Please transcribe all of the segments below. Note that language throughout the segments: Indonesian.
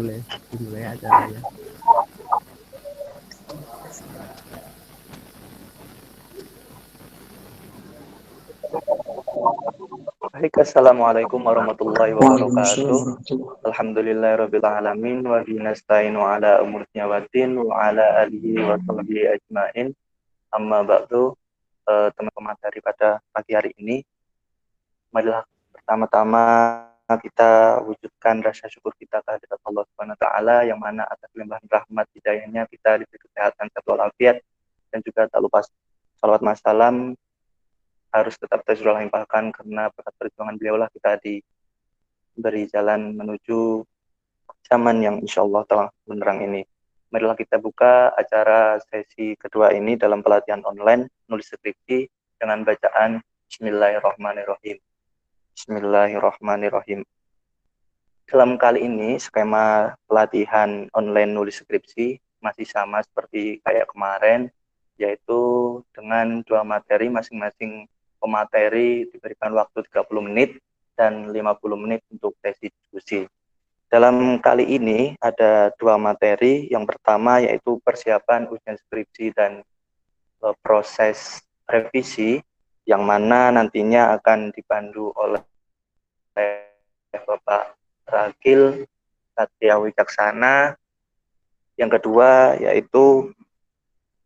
boleh dimulai acaranya. Baik, assalamualaikum warahmatullahi Waalaikumsalam wabarakatuh. warahmatullahi Alhamdulillahirabbil alamin wa bihi nasta'inu ala umuri waddin wa ala alihi wa sahbihi ajmain. Amma ba'du, teman-teman daripada pagi hari ini, marilah pertama-tama kita wujudkan rasa syukur kita kehadirat Allah Subhanahu wa taala yang mana atas limpahan rahmat hidayahnya kita diberi kesehatan serta walafiat, dan juga tak lupa salawat masalam harus tetap terus limpahkan karena berkat perjuangan beliau lah kita diberi jalan menuju zaman yang insya Allah telah menerang ini. Marilah kita buka acara sesi kedua ini dalam pelatihan online nulis skripsi dengan bacaan Bismillahirrahmanirrahim. Bismillahirrahmanirrahim. Dalam kali ini skema pelatihan online nulis skripsi masih sama seperti kayak kemarin, yaitu dengan 2 materi, masing-masing pemateri diberikan waktu 30 menit dan 50 menit untuk sesi diskusi. Dalam kali ini ada 2 materi. Yang pertama yaitu persiapan ujian skripsi dan proses revisi, yang mana nantinya akan dipandu oleh Bapak Ragil Satya Wicaksana. Yang kedua yaitu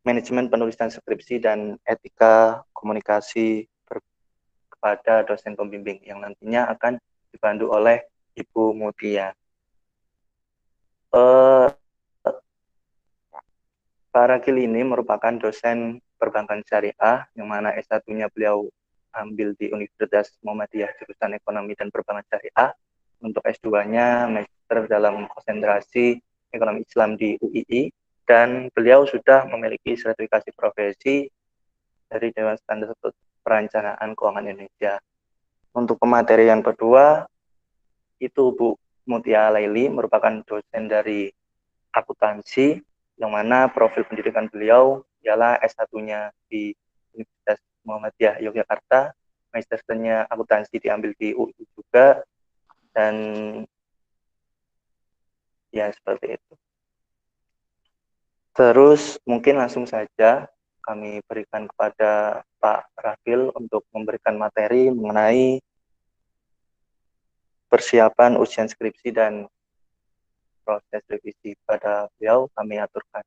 manajemen penulisan skripsi dan etika komunikasi kepada dosen pembimbing, yang nantinya akan dipandu oleh Ibu Mutia. Pak Ragil ini merupakan dosen perbankan syariah, yang mana S1-nya beliau ambil di Universitas Muhammadiyah jurusan Ekonomi dan Perbankan Syariah. Untuk S2-nya Master dalam konsentrasi Ekonomi Islam di UII, dan beliau sudah memiliki sertifikasi profesi dari Dewan Standar Perencanaan Keuangan Indonesia. Untuk pemateri yang kedua itu Bu Mutia Laili, merupakan dosen dari akuntansi, yang mana profil pendidikan beliau ialah S1-nya di Universitas Muhammadiyah Yogyakarta, Masternya akuntansi diambil di UI juga, dan ya seperti itu. Terus mungkin langsung saja kami berikan kepada Pak Ragil untuk memberikan materi mengenai persiapan ujian skripsi dan proses revisi. Pada beliau kami aturkan.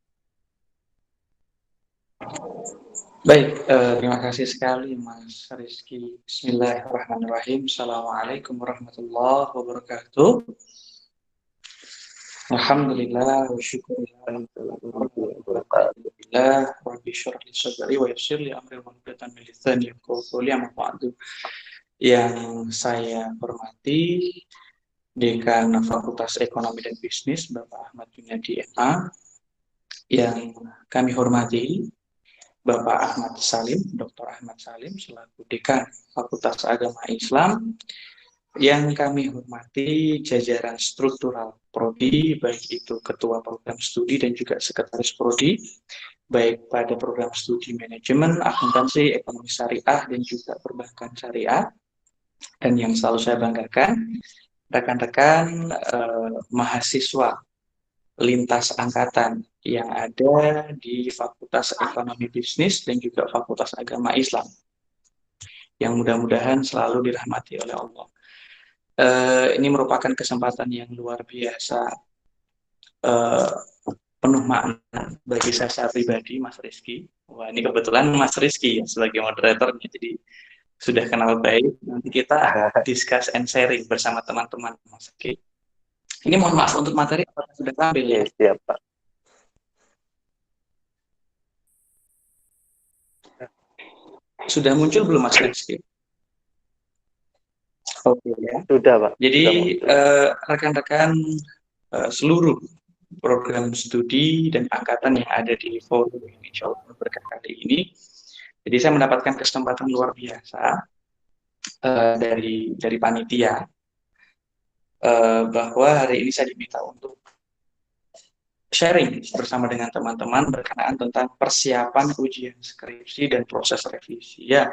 Baik, terima kasih sekali Mas Rizky. Bismillahirrahmanirrahim. Assalamualaikum warahmatullahi wabarakatuh. Alhamdulillah wa syukurillah. Alhamdulillah, Rabbi syurah li sadri wa yassir li amri wa hludatan min lisani yafqahu qawli, amma ba'du. Yang saya hormati Dekan Fakultas Ekonomi dan Bisnis Bapak Ahmad Junaidi MA, yang kami hormati Bapak Ahmad Salim, Dr. Ahmad Salim selaku Dekan Fakultas Agama Islam, yang kami hormati jajaran struktural prodi, baik itu ketua program studi dan juga sekretaris prodi, baik pada program studi manajemen, akuntansi, ekonomi syariah dan juga perbankan syariah. Dan yang selalu saya banggakan, rekan-rekan mahasiswa lintas angkatan yang ada di Fakultas Ekonomi Bisnis dan juga Fakultas Agama Islam, yang mudah-mudahan selalu dirahmati oleh Allah. Ini merupakan kesempatan yang luar biasa, penuh makna bagi saya pribadi, Mas Rizky. Wah, ini kebetulan Mas Rizky ya, sebagai moderatornya, jadi sudah kenal baik. Nanti kita discuss and sharing bersama teman-teman, Mas Rizky. Ini mohon maaf untuk materi apakah sudah tampil ya? Siap, Pak. Sudah muncul belum Mas Rizky? Oke ya. Sudah, Pak. Jadi rekan-rekan seluruh program studi dan angkatan yang ada di forum ini, insya Allah berkat kali ini. Jadi saya mendapatkan kesempatan luar biasa dari panitia, bahwa hari ini saya diminta untuk sharing bersama dengan teman-teman berkenaan tentang persiapan ujian skripsi dan proses revisi. Ya,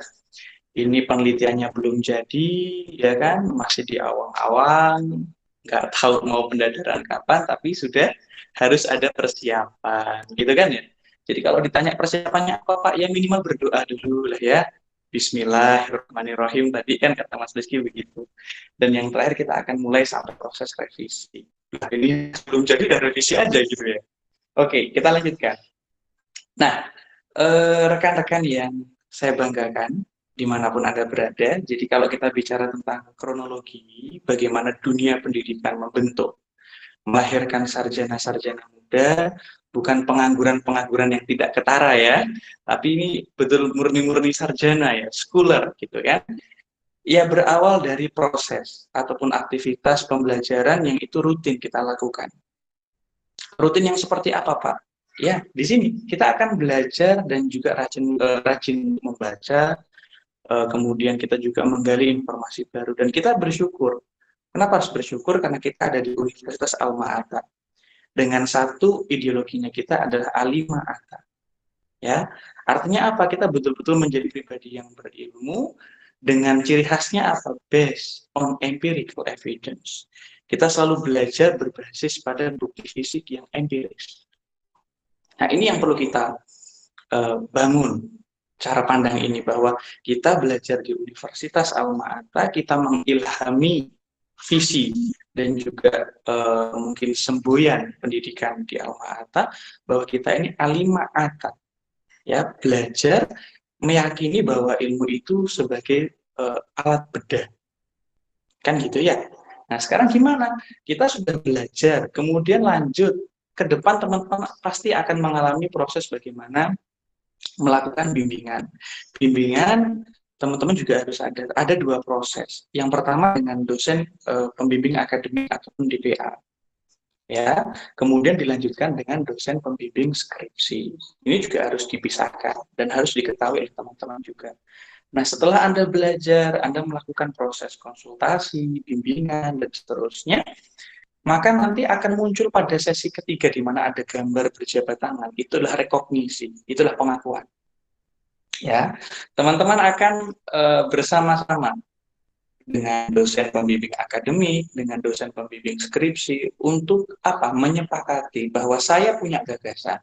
ini penelitiannya belum jadi, ya kan, masih di awal-awal. nggak tahu mau pendadaran kapan, tapi sudah harus ada persiapan, gitu kan ya. Jadi kalau ditanya persiapannya apa Pak, ya minimal berdoa dulu lah ya. Bismillahirrahmanirrahim tadi kan kata Mas Rizky begitu. Dan yang terakhir kita akan mulai sampai proses revisi. Nah, ini belum jadi dan revisi aja gitu ya. Oke, kita lanjutkan. Nah, rekan-rekan yang saya banggakan dimanapun Anda berada, jadi kalau kita bicara tentang kronologi, bagaimana dunia pendidikan membentuk, melahirkan sarjana-sarjana muda, bukan pengangguran-pengangguran yang tidak ketara ya, tapi ini betul murni-murni sarjana ya, scholar gitu kan. Ya berawal dari proses ataupun aktivitas pembelajaran yang itu rutin kita lakukan. Rutin yang seperti apa, Pak? Ya, di sini kita akan belajar dan juga rajin membaca, kemudian kita juga menggali informasi baru dan kita bersyukur. Kenapa harus bersyukur? Karena kita ada di Universitas Alma-Ata. Dengan satu ideologinya kita adalah Alima'ata. Ya, artinya apa? Kita betul-betul menjadi pribadi yang berilmu dengan ciri khasnya apa? Based on empirical evidence. Kita selalu belajar berbasis pada bukti fisik yang empiris. Nah, ini yang perlu kita bangun cara pandang ini, bahwa kita belajar di Universitas Alma-Ata, kita mengilhami visi dan juga mungkin semboyan pendidikan di Alma-Ata, bahwa kita ini Alima'ata, ya, belajar meyakini bahwa ilmu itu sebagai alat bedah, kan gitu ya. Nah, sekarang gimana? Kita sudah belajar, kemudian lanjut ke depan teman-teman pasti akan mengalami proses bagaimana melakukan bimbingan. Bimbingan teman-teman juga harus ada dua proses. Yang pertama dengan dosen pembimbing akademik ataupun DPA. Ya, kemudian dilanjutkan dengan dosen pembimbing skripsi. Ini juga harus dipisahkan dan harus diketahui oleh teman-teman juga. Nah, setelah Anda belajar, Anda melakukan proses konsultasi, bimbingan, dan seterusnya, maka nanti akan muncul pada sesi ketiga di mana ada gambar berjabat tangan. Itulah rekognisi, itulah pengakuan. Ya, teman-teman akan bersama-sama dengan dosen pembimbing akademik, dengan dosen pembimbing skripsi untuk apa? Menyepakati bahwa saya punya gagasan,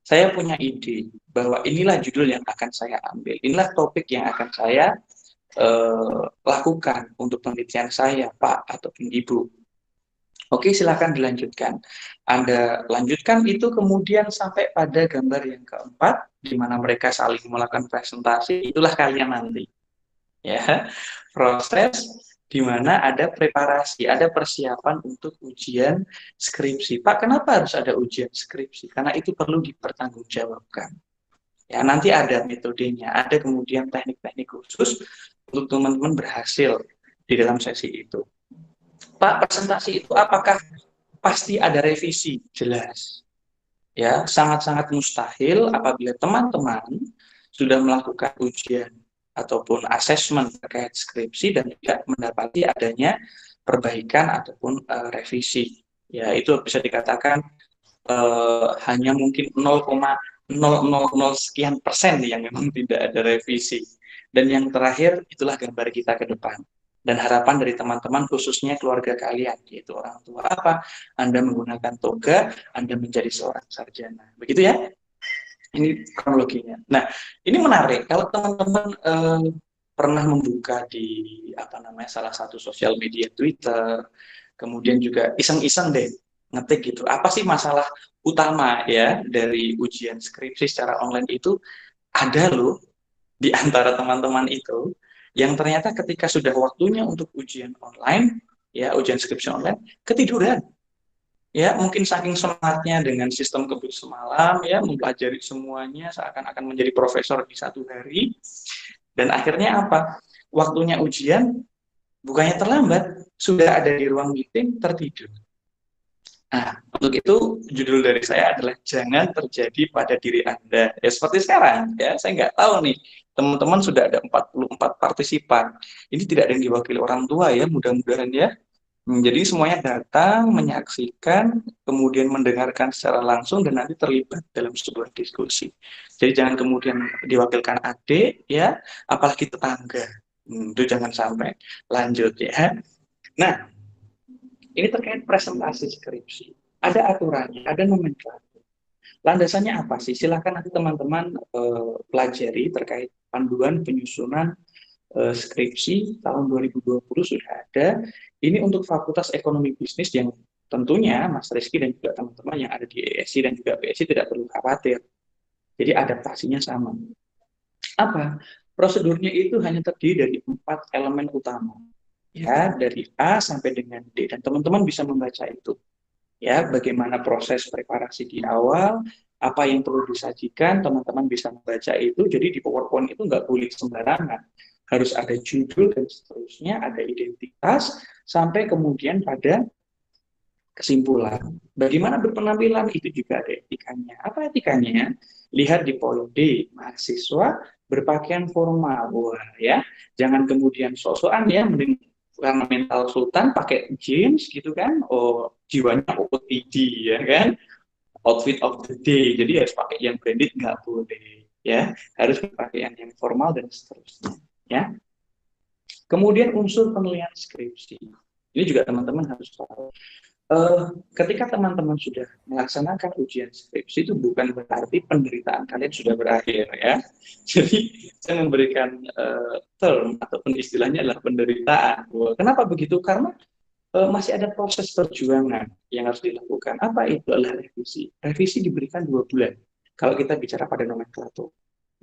saya punya ide bahwa inilah judul yang akan saya ambil, inilah topik yang akan saya lakukan untuk penelitian saya, Pak ataupun Ibu. Oke, silakan dilanjutkan. Anda lanjutkan itu kemudian sampai pada gambar yang keempat, di mana mereka saling melakukan presentasi, itulah kalian nanti. Ya, proses di mana ada preparasi, ada persiapan untuk ujian skripsi. Pak, kenapa harus ada ujian skripsi? Karena itu perlu dipertanggungjawabkan. Ya, nanti ada metodenya, ada kemudian teknik-teknik khusus untuk teman-teman berhasil di dalam sesi itu. Pak, presentasi itu apakah pasti ada revisi? Jelas. Ya, sangat-sangat mustahil apabila teman-teman sudah melakukan ujian ataupun asesmen terkait skripsi dan tidak mendapati adanya perbaikan ataupun revisi. Ya, itu bisa dikatakan hanya mungkin 0,000 sekian persen yang memang tidak ada revisi. Dan yang terakhir, itulah gambar kita ke depan. Dan harapan dari teman-teman khususnya keluarga kalian, yaitu orang tua apa? Anda menggunakan toga, Anda menjadi seorang sarjana. Begitu ya? Ini kronologinya. Nah, ini menarik. Kalau teman-teman pernah membuka di salah satu sosial media Twitter, kemudian juga iseng-iseng deh ngetik gitu. Apa sih masalah utama ya dari ujian skripsi secara online itu? Ada loh di antara teman-teman itu yang ternyata ketika sudah waktunya untuk ujian online, ya ujian skripsi online, ketiduran. Ya, mungkin saking semangatnya dengan sistem kebut semalam, ya, mempelajari semuanya seakan-akan menjadi profesor di satu hari. Dan akhirnya apa? Waktunya ujian, bukannya terlambat, sudah ada di ruang meeting, tertidur. Nah, untuk itu judul dari saya adalah jangan terjadi pada diri Anda. Ya, seperti sekarang, ya, saya nggak tahu nih, teman-teman sudah ada 44 partisipan. Ini tidak ada yang diwakili orang tua ya, mudah-mudahan ya. Jadi semuanya datang, menyaksikan, kemudian mendengarkan secara langsung dan nanti terlibat dalam sebuah diskusi. Jadi jangan kemudian diwakilkan adik, ya, apalagi tetangga. Itu jangan sampai. Lanjut ya. Nah, Ini terkait presentasi skripsi. Ada aturannya, ada nomenklatur. Landasannya apa sih? Silakan nanti teman-teman pelajari terkait panduan penyusunan skripsi tahun 2020 sudah ada. Ini untuk Fakultas Ekonomi Bisnis yang tentunya Mas Rizky dan juga teman-teman yang ada di ESI dan juga PSI tidak perlu khawatir. Jadi adaptasinya sama. Apa? Prosedurnya itu hanya terdiri dari 4 elemen utama. Ya, dari A sampai dengan D. Dan teman-teman bisa membaca itu. Ya, bagaimana proses preparasi di awal, apa yang perlu disajikan, teman-teman bisa membaca itu. Jadi di PowerPoint itu nggak boleh sembarangan. Harus ada judul dan seterusnya, ada identitas, sampai kemudian pada kesimpulan. Bagaimana berpenampilan itu juga ada etikanya. Apa etikanya? Lihat di poin D, mahasiswa berpakaian formal. Wah, ya. Jangan kemudian sok-sokan ya, mending karena mental sultan pakai jeans gitu kan. Oh, jiwanya OOTD ya kan. Outfit of the day. Jadi harus pakai yang branded nggak boleh ya. Harus berpakaian yang formal dan seterusnya ya. Kemudian unsur penilaian skripsi. Ini juga teman-teman harus tahu. Ketika teman-teman sudah melaksanakan ujian skripsi itu bukan berarti penderitaan kalian sudah berakhir ya. Jadi saya memberikan term ataupun istilahnya adalah penderitaan. Kenapa begitu? Karena masih ada proses perjuangan yang harus dilakukan. Apa itu adalah revisi? Revisi diberikan 2 bulan. Kalau kita bicara pada nomenklatur,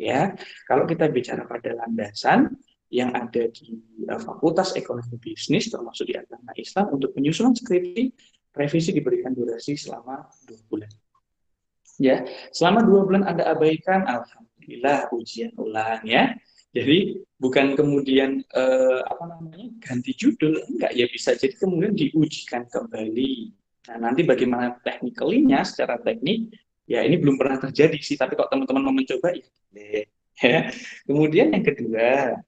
ya. Kalau kita bicara pada landasan yang ada di Fakultas Ekonomi Bisnis termasuk di agama Islam untuk penyusunan skripsi, revisi diberikan durasi selama 2 bulan. Ya, selama 2 bulan Anda abaikan, alhamdulillah ujian ulang ya. Jadi bukan kemudian ganti judul, enggak ya, bisa jadi kemudian diujikan kembali. Nah, nanti bagaimana technically-nya secara teknik ya ini belum pernah terjadi sih, tapi kalau teman-teman mau mencoba ya. Kemudian yang kedua,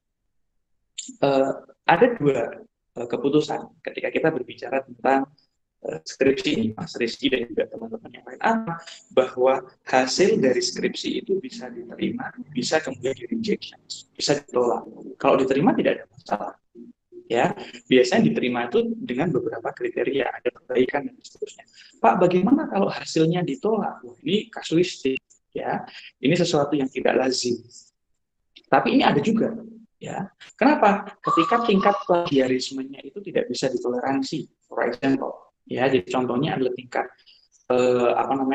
ada 2 keputusan ketika kita berbicara tentang skripsi ini, Mas Rizky dan juga teman-teman yang lain, apa? Bahwa hasil dari skripsi itu bisa diterima, bisa kemudian di-rejection, bisa ditolak. Kalau diterima tidak ada masalah. Ya, biasanya diterima itu dengan beberapa kriteria, ada perbaikan dan seterusnya. Pak, bagaimana kalau hasilnya ditolak? Ini kasuistik, ya. Ini sesuatu yang tidak lazim. Tapi ini ada juga, ya. Kenapa? Ketika tingkat plagiarismenya itu tidak bisa ditoleransi, for example. Ya, jadi contohnya adalah tingkat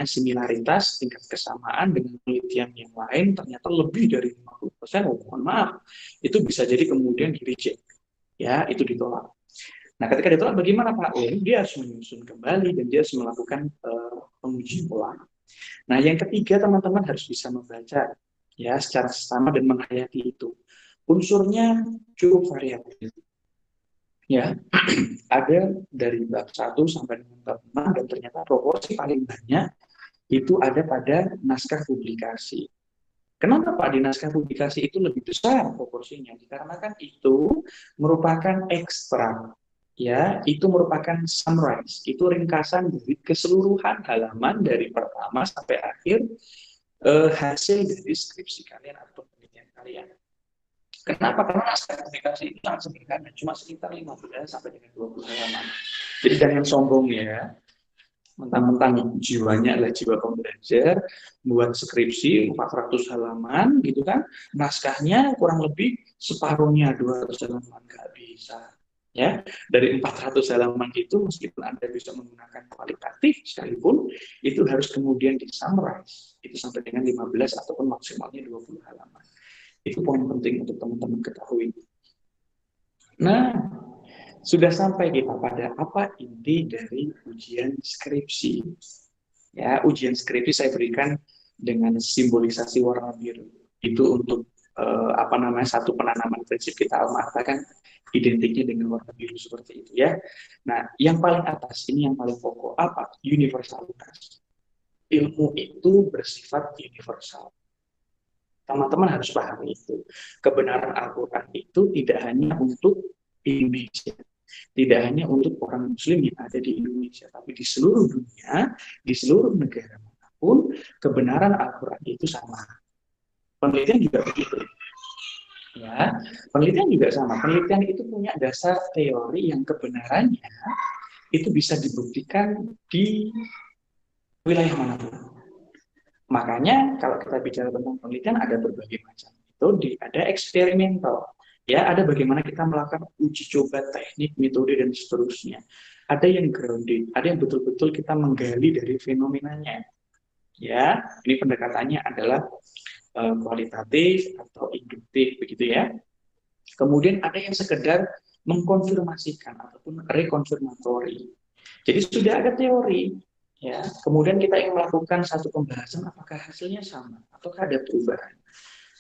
similaritas, tingkat kesamaan dengan penelitian yang lain ternyata lebih dari 50%. Oh, mohon maaf, itu bisa jadi kemudian di-reject. Ya, itu ditolak. Nah, ketika ditolak bagaimana Pak? Dia harus menyusun kembali dan dia harus melakukan pengujian ulang. Nah, yang ketiga teman-teman harus bisa membaca ya secara sesama dan menghayati itu. Unsurnya cukup variatif. Ya, ada dari bab 1 sampai dengan bab 6 dan ternyata proporsi paling banyak itu ada pada naskah publikasi. Kenapa Pak di naskah publikasi itu lebih besar proporsinya? Dikarenakan itu merupakan ekstrak, ya, itu merupakan summarize, itu ringkasan dari keseluruhan halaman dari pertama sampai akhir hasil dari skripsi kalian atau penelitian kalian. Kenapa? Karena naskah publikasi itu sangat sederhana, cuma sekitar 15 sampai dengan 20 halaman. Jadi jangan sombong ya, mentang-mentang jiwanya adalah jiwa pembelajar, buat skripsi 400 halaman gitu kan, naskahnya kurang lebih separuhnya 200 halaman, nggak bisa. Ya, dari 400 halaman itu meskipun Anda bisa menggunakan kualitatif sekalipun, itu harus kemudian di-summarize, itu sampai dengan 15 ataupun maksimalnya 20 halaman. Itu poin penting untuk teman-teman ketahui. Nah, sudah sampai kita pada apa inti dari ujian skripsi. Ya, ujian skripsi saya berikan dengan simbolisasi warna biru. Itu untuk satu penanaman prinsip kita Al-Ma'arifah kan identiknya dengan warna biru seperti itu ya. Nah, yang paling atas ini yang paling pokok apa? Universalitas. Ilmu itu bersifat universal. Teman-teman harus pahami itu. Kebenaran Al-Quran itu tidak hanya untuk Indonesia, tidak hanya untuk orang Muslim yang ada di Indonesia, tapi di seluruh dunia, di seluruh negara manapun, kebenaran Al-Quran itu sama. Penelitian juga begitu. Ya, penelitian juga sama. Penelitian itu punya dasar teori yang kebenarannya itu bisa dibuktikan di wilayah manapun. Makanya kalau kita bicara tentang penelitian ada berbagai macam metode, ada eksperimental, ya ada bagaimana kita melakukan uji coba teknik, metode dan seterusnya. Ada yang grounded, ada yang betul-betul kita menggali dari fenomenanya. Ya, ini pendekatannya adalah kualitatif atau induktif begitu ya. Kemudian ada yang sekedar mengkonfirmasikan ataupun rekonfirmatori. Jadi sudah ada teori, ya. Kemudian kita ingin melakukan satu pembahasan, apakah hasilnya sama, ataukah ada perubahan.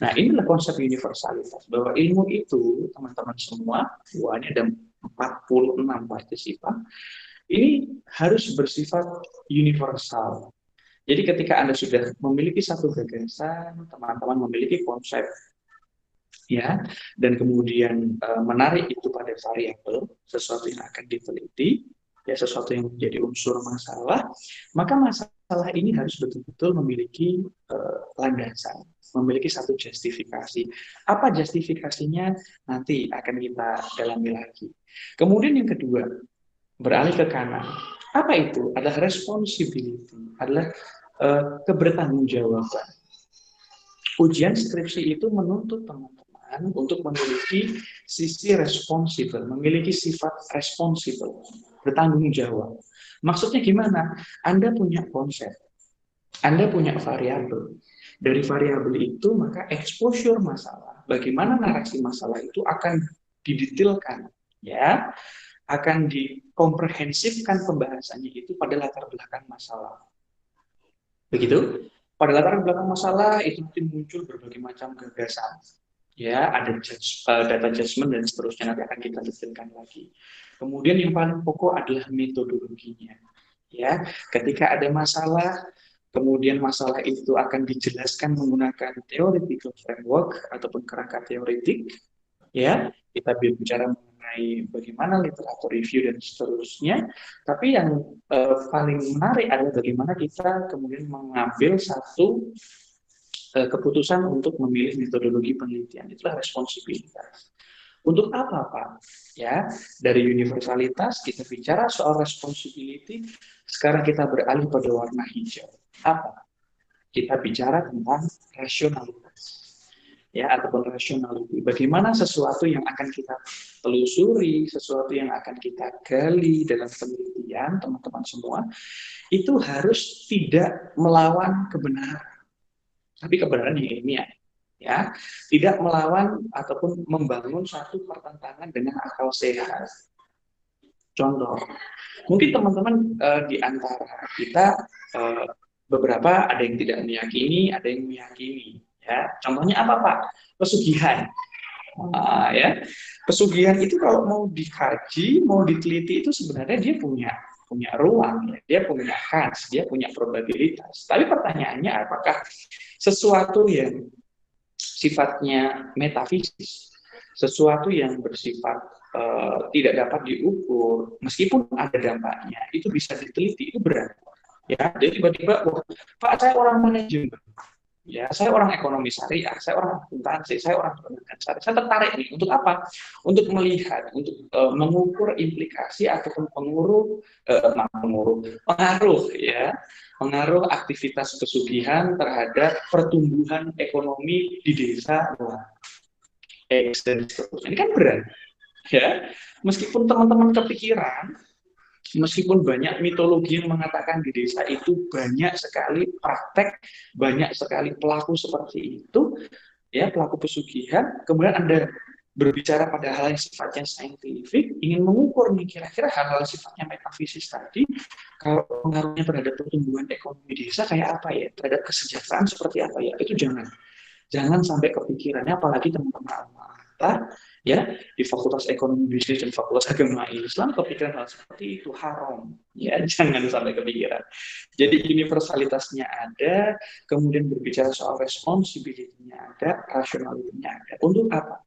Nah, inilah konsep universalitas, bahwa ilmu itu, teman-teman semua, ini ada 46 partisipan, ini harus bersifat universal. Jadi ketika Anda sudah memiliki satu gagasan, teman-teman memiliki konsep, ya, dan kemudian menarik itu pada variabel, sesuatu yang akan diteliti, ya sesuatu yang menjadi unsur masalah, maka masalah ini harus betul-betul memiliki landasan, memiliki satu justifikasi. Apa justifikasinya nanti akan kita dalami lagi. Kemudian yang kedua, beralih ke kanan. Apa itu? Adalah responsibility, adalah kebertanggungjawaban. Ujian skripsi itu menuntut teman-teman untuk memiliki sisi responsibel, memiliki sifat responsibel, bertanggung jawab. Maksudnya gimana? Anda punya konsep, Anda punya variabel. Dari variabel itu maka exposure masalah, bagaimana narasi masalah itu akan didetailkan, ya, akan dikomprehensifkan pembahasannya itu pada latar belakang masalah. Begitu? Pada latar belakang masalah itu nanti muncul berbagai macam gagasan. Ya, ada data judgment dan seterusnya, nanti akan kita detailkan lagi. Kemudian yang paling pokok adalah metodologinya. Ya, ketika ada masalah, kemudian masalah itu akan dijelaskan menggunakan theoretical framework ataupun kerangka teoretik. Ya, kita bicara mengenai bagaimana literatur review dan seterusnya. Tapi yang paling menarik adalah bagaimana kita kemudian mengambil satu keputusan untuk memilih metodologi penelitian. Itulah responsibilitas. Untuk apa, Pak? Ya, dari universalitas kita bicara soal responsibility, sekarang kita beralih pada warna hijau. Apa? Kita bicara tentang rasionalitas. Ya, ataupun rationality. Bagaimana sesuatu yang akan kita telusuri, sesuatu yang akan kita gali dalam penelitian, teman-teman semua, itu harus tidak melawan kebenaran, tapi kebenaran yang ilmiah. Ya, tidak melawan ataupun membangun satu pertentangan dengan akal sehat. Contoh, mungkin teman-teman di antara kita beberapa ada yang tidak meyakini, ada yang meyakini. Ya, contohnya apa, Pak? Pesugihan. Ya, pesugihan itu kalau mau dikaji, mau diteliti itu sebenarnya dia punya ruang, ya. Dia punya kans, dia punya probabilitas. Tapi pertanyaannya, apakah sesuatu yang sifatnya metafisik, sesuatu yang bersifat tidak dapat diukur, meskipun ada dampaknya, itu bisa diteliti, itu berat. Ya, jadi tiba-tiba, Pak, saya orang manajemen, ya, saya orang ekonomi syariah, saya orang akuntansi, saya orang perbankan syariah. Saya tertarik nih untuk apa? Untuk melihat, untuk mengukur implikasi ataupun pengaruh, ya, pengaruh aktivitas pesugihan terhadap pertumbuhan ekonomi di desa. Ini kan berat, ya. Meskipun teman-teman kepikiran, meskipun banyak mitologi yang mengatakan di desa itu banyak sekali praktek, banyak sekali pelaku seperti itu, ya, pelaku pesugihan, kemudian Anda berbicara pada hal yang sifatnya saintifik, ingin mengukur nih kira-kira hal-hal sifatnya metafisis tadi, kalau pengaruhnya terhadap pertumbuhan ekonomi desa kayak apa ya, terhadap kesejahteraan seperti apa ya, itu jangan sampai kepikirannya, apalagi teman-teman ya, di Fakultas Ekonomi Bisnis dan Fakultas Agama Islam kepikiran hal seperti itu haram, ya, jangan sampai kepikiran. Jadi universalitasnya ada, kemudian berbicara soal responsibility-nya ada, rationality-nya ada. Untuk apa?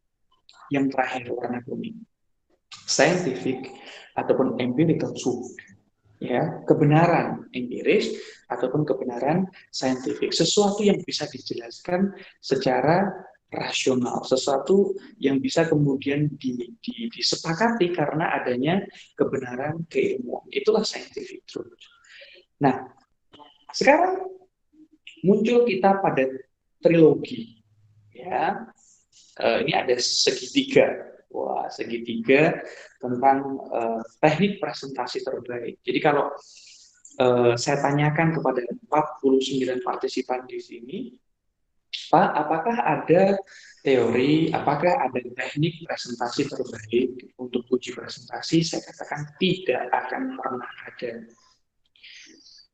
Yang terakhir, warna kuning, scientific ataupun empirical truth, ya, kebenaran empiris ataupun kebenaran saintifik, sesuatu yang bisa dijelaskan secara rasional, sesuatu yang bisa kemudian disepakati karena adanya kebenaran keilmuan. Itulah scientific truth. Nah, sekarang muncul kita pada trilogi, ya. Ini ada segitiga. Wah, segitiga tentang teknik presentasi terbaik. Jadi kalau saya tanyakan kepada 49 partisipan di sini, Pak, apakah ada teori, apakah ada teknik presentasi terbaik untuk uji presentasi? Saya katakan tidak akan pernah ada.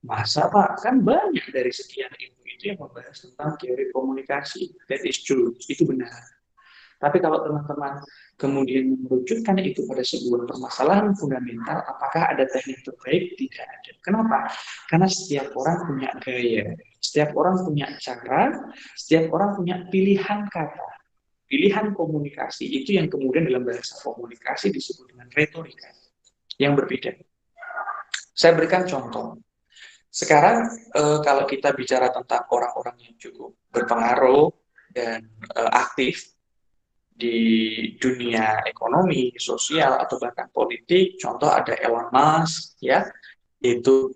Masa Pak, kan banyak dari sekian ilmu itu yang membahas tentang teori komunikasi. That is true, itu benar. Tapi kalau teman-teman kemudian merucutkan itu pada sebuah permasalahan fundamental, apakah ada teknik terbaik? Tidak ada. Kenapa? Karena setiap orang punya gaya, setiap orang punya cara, setiap orang punya pilihan kata, pilihan komunikasi. Itu yang kemudian dalam bahasa komunikasi disebut dengan retorika yang berbeda. Saya berikan contoh. Sekarang kalau kita bicara tentang orang-orang yang cukup berpengaruh dan aktif di dunia ekonomi, sosial, atau bahkan politik, contoh ada Elon Musk, ya, itu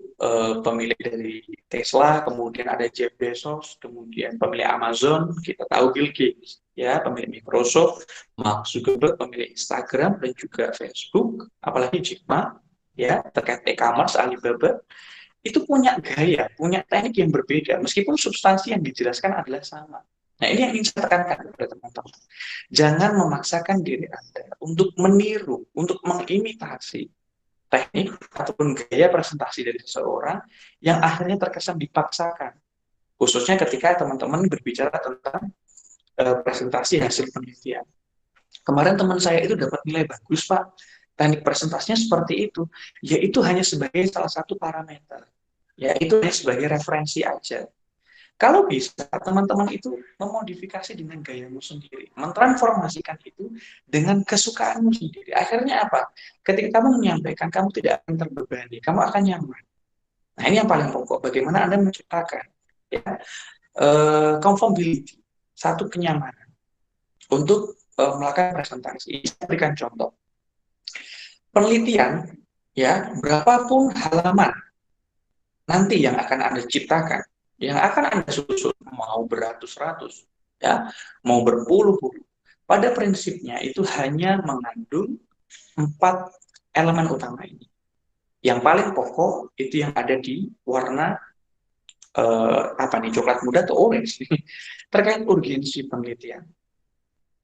pemilik dari Tesla, kemudian ada Jeff Bezos, kemudian pemilik Amazon, kita tahu Bill Gates, ya, pemilik Microsoft, Mark Zuckerberg, pemilik Instagram dan juga Facebook, apalagi Jack Ma, ya, terkait e-commerce, Alibaba, itu punya gaya, punya teknik yang berbeda, meskipun substansi yang dijelaskan adalah sama. Nah, ini yang ingin saya tekankan kepada teman-teman. Jangan memaksakan diri Anda untuk meniru, untuk mengimitasi teknik ataupun gaya presentasi dari seseorang yang akhirnya terkesan dipaksakan. Khususnya ketika teman-teman berbicara tentang presentasi hasil penelitian. Kemarin teman saya itu dapat nilai bagus, Pak. Teknik presentasinya seperti itu. Yaitu hanya sebagai salah satu parameter. Ya, itu hanya sebagai referensi aja. Kalau bisa, teman-teman itu memodifikasi dengan gayamu sendiri. Mentransformasikan itu dengan kesukaanmu sendiri. Akhirnya apa? Ketika kamu menyampaikan, kamu tidak akan terbebani. Kamu akan nyaman. Nah, ini yang paling pokok. Bagaimana Anda menciptakan ya, conformability, satu kenyamanan untuk melakukan presentasi. Saya berikan contoh. Penelitian, ya, berapapun halaman nanti yang akan Anda ciptakan, yang akan Anda susun, mau beratus-ratus, ya, mau berpuluh-puluh, pada prinsipnya itu hanya mengandung 4 elemen utama ini. Yang paling pokok itu yang ada di warna apa nih, coklat muda atau orange, terkait urgensi penelitian.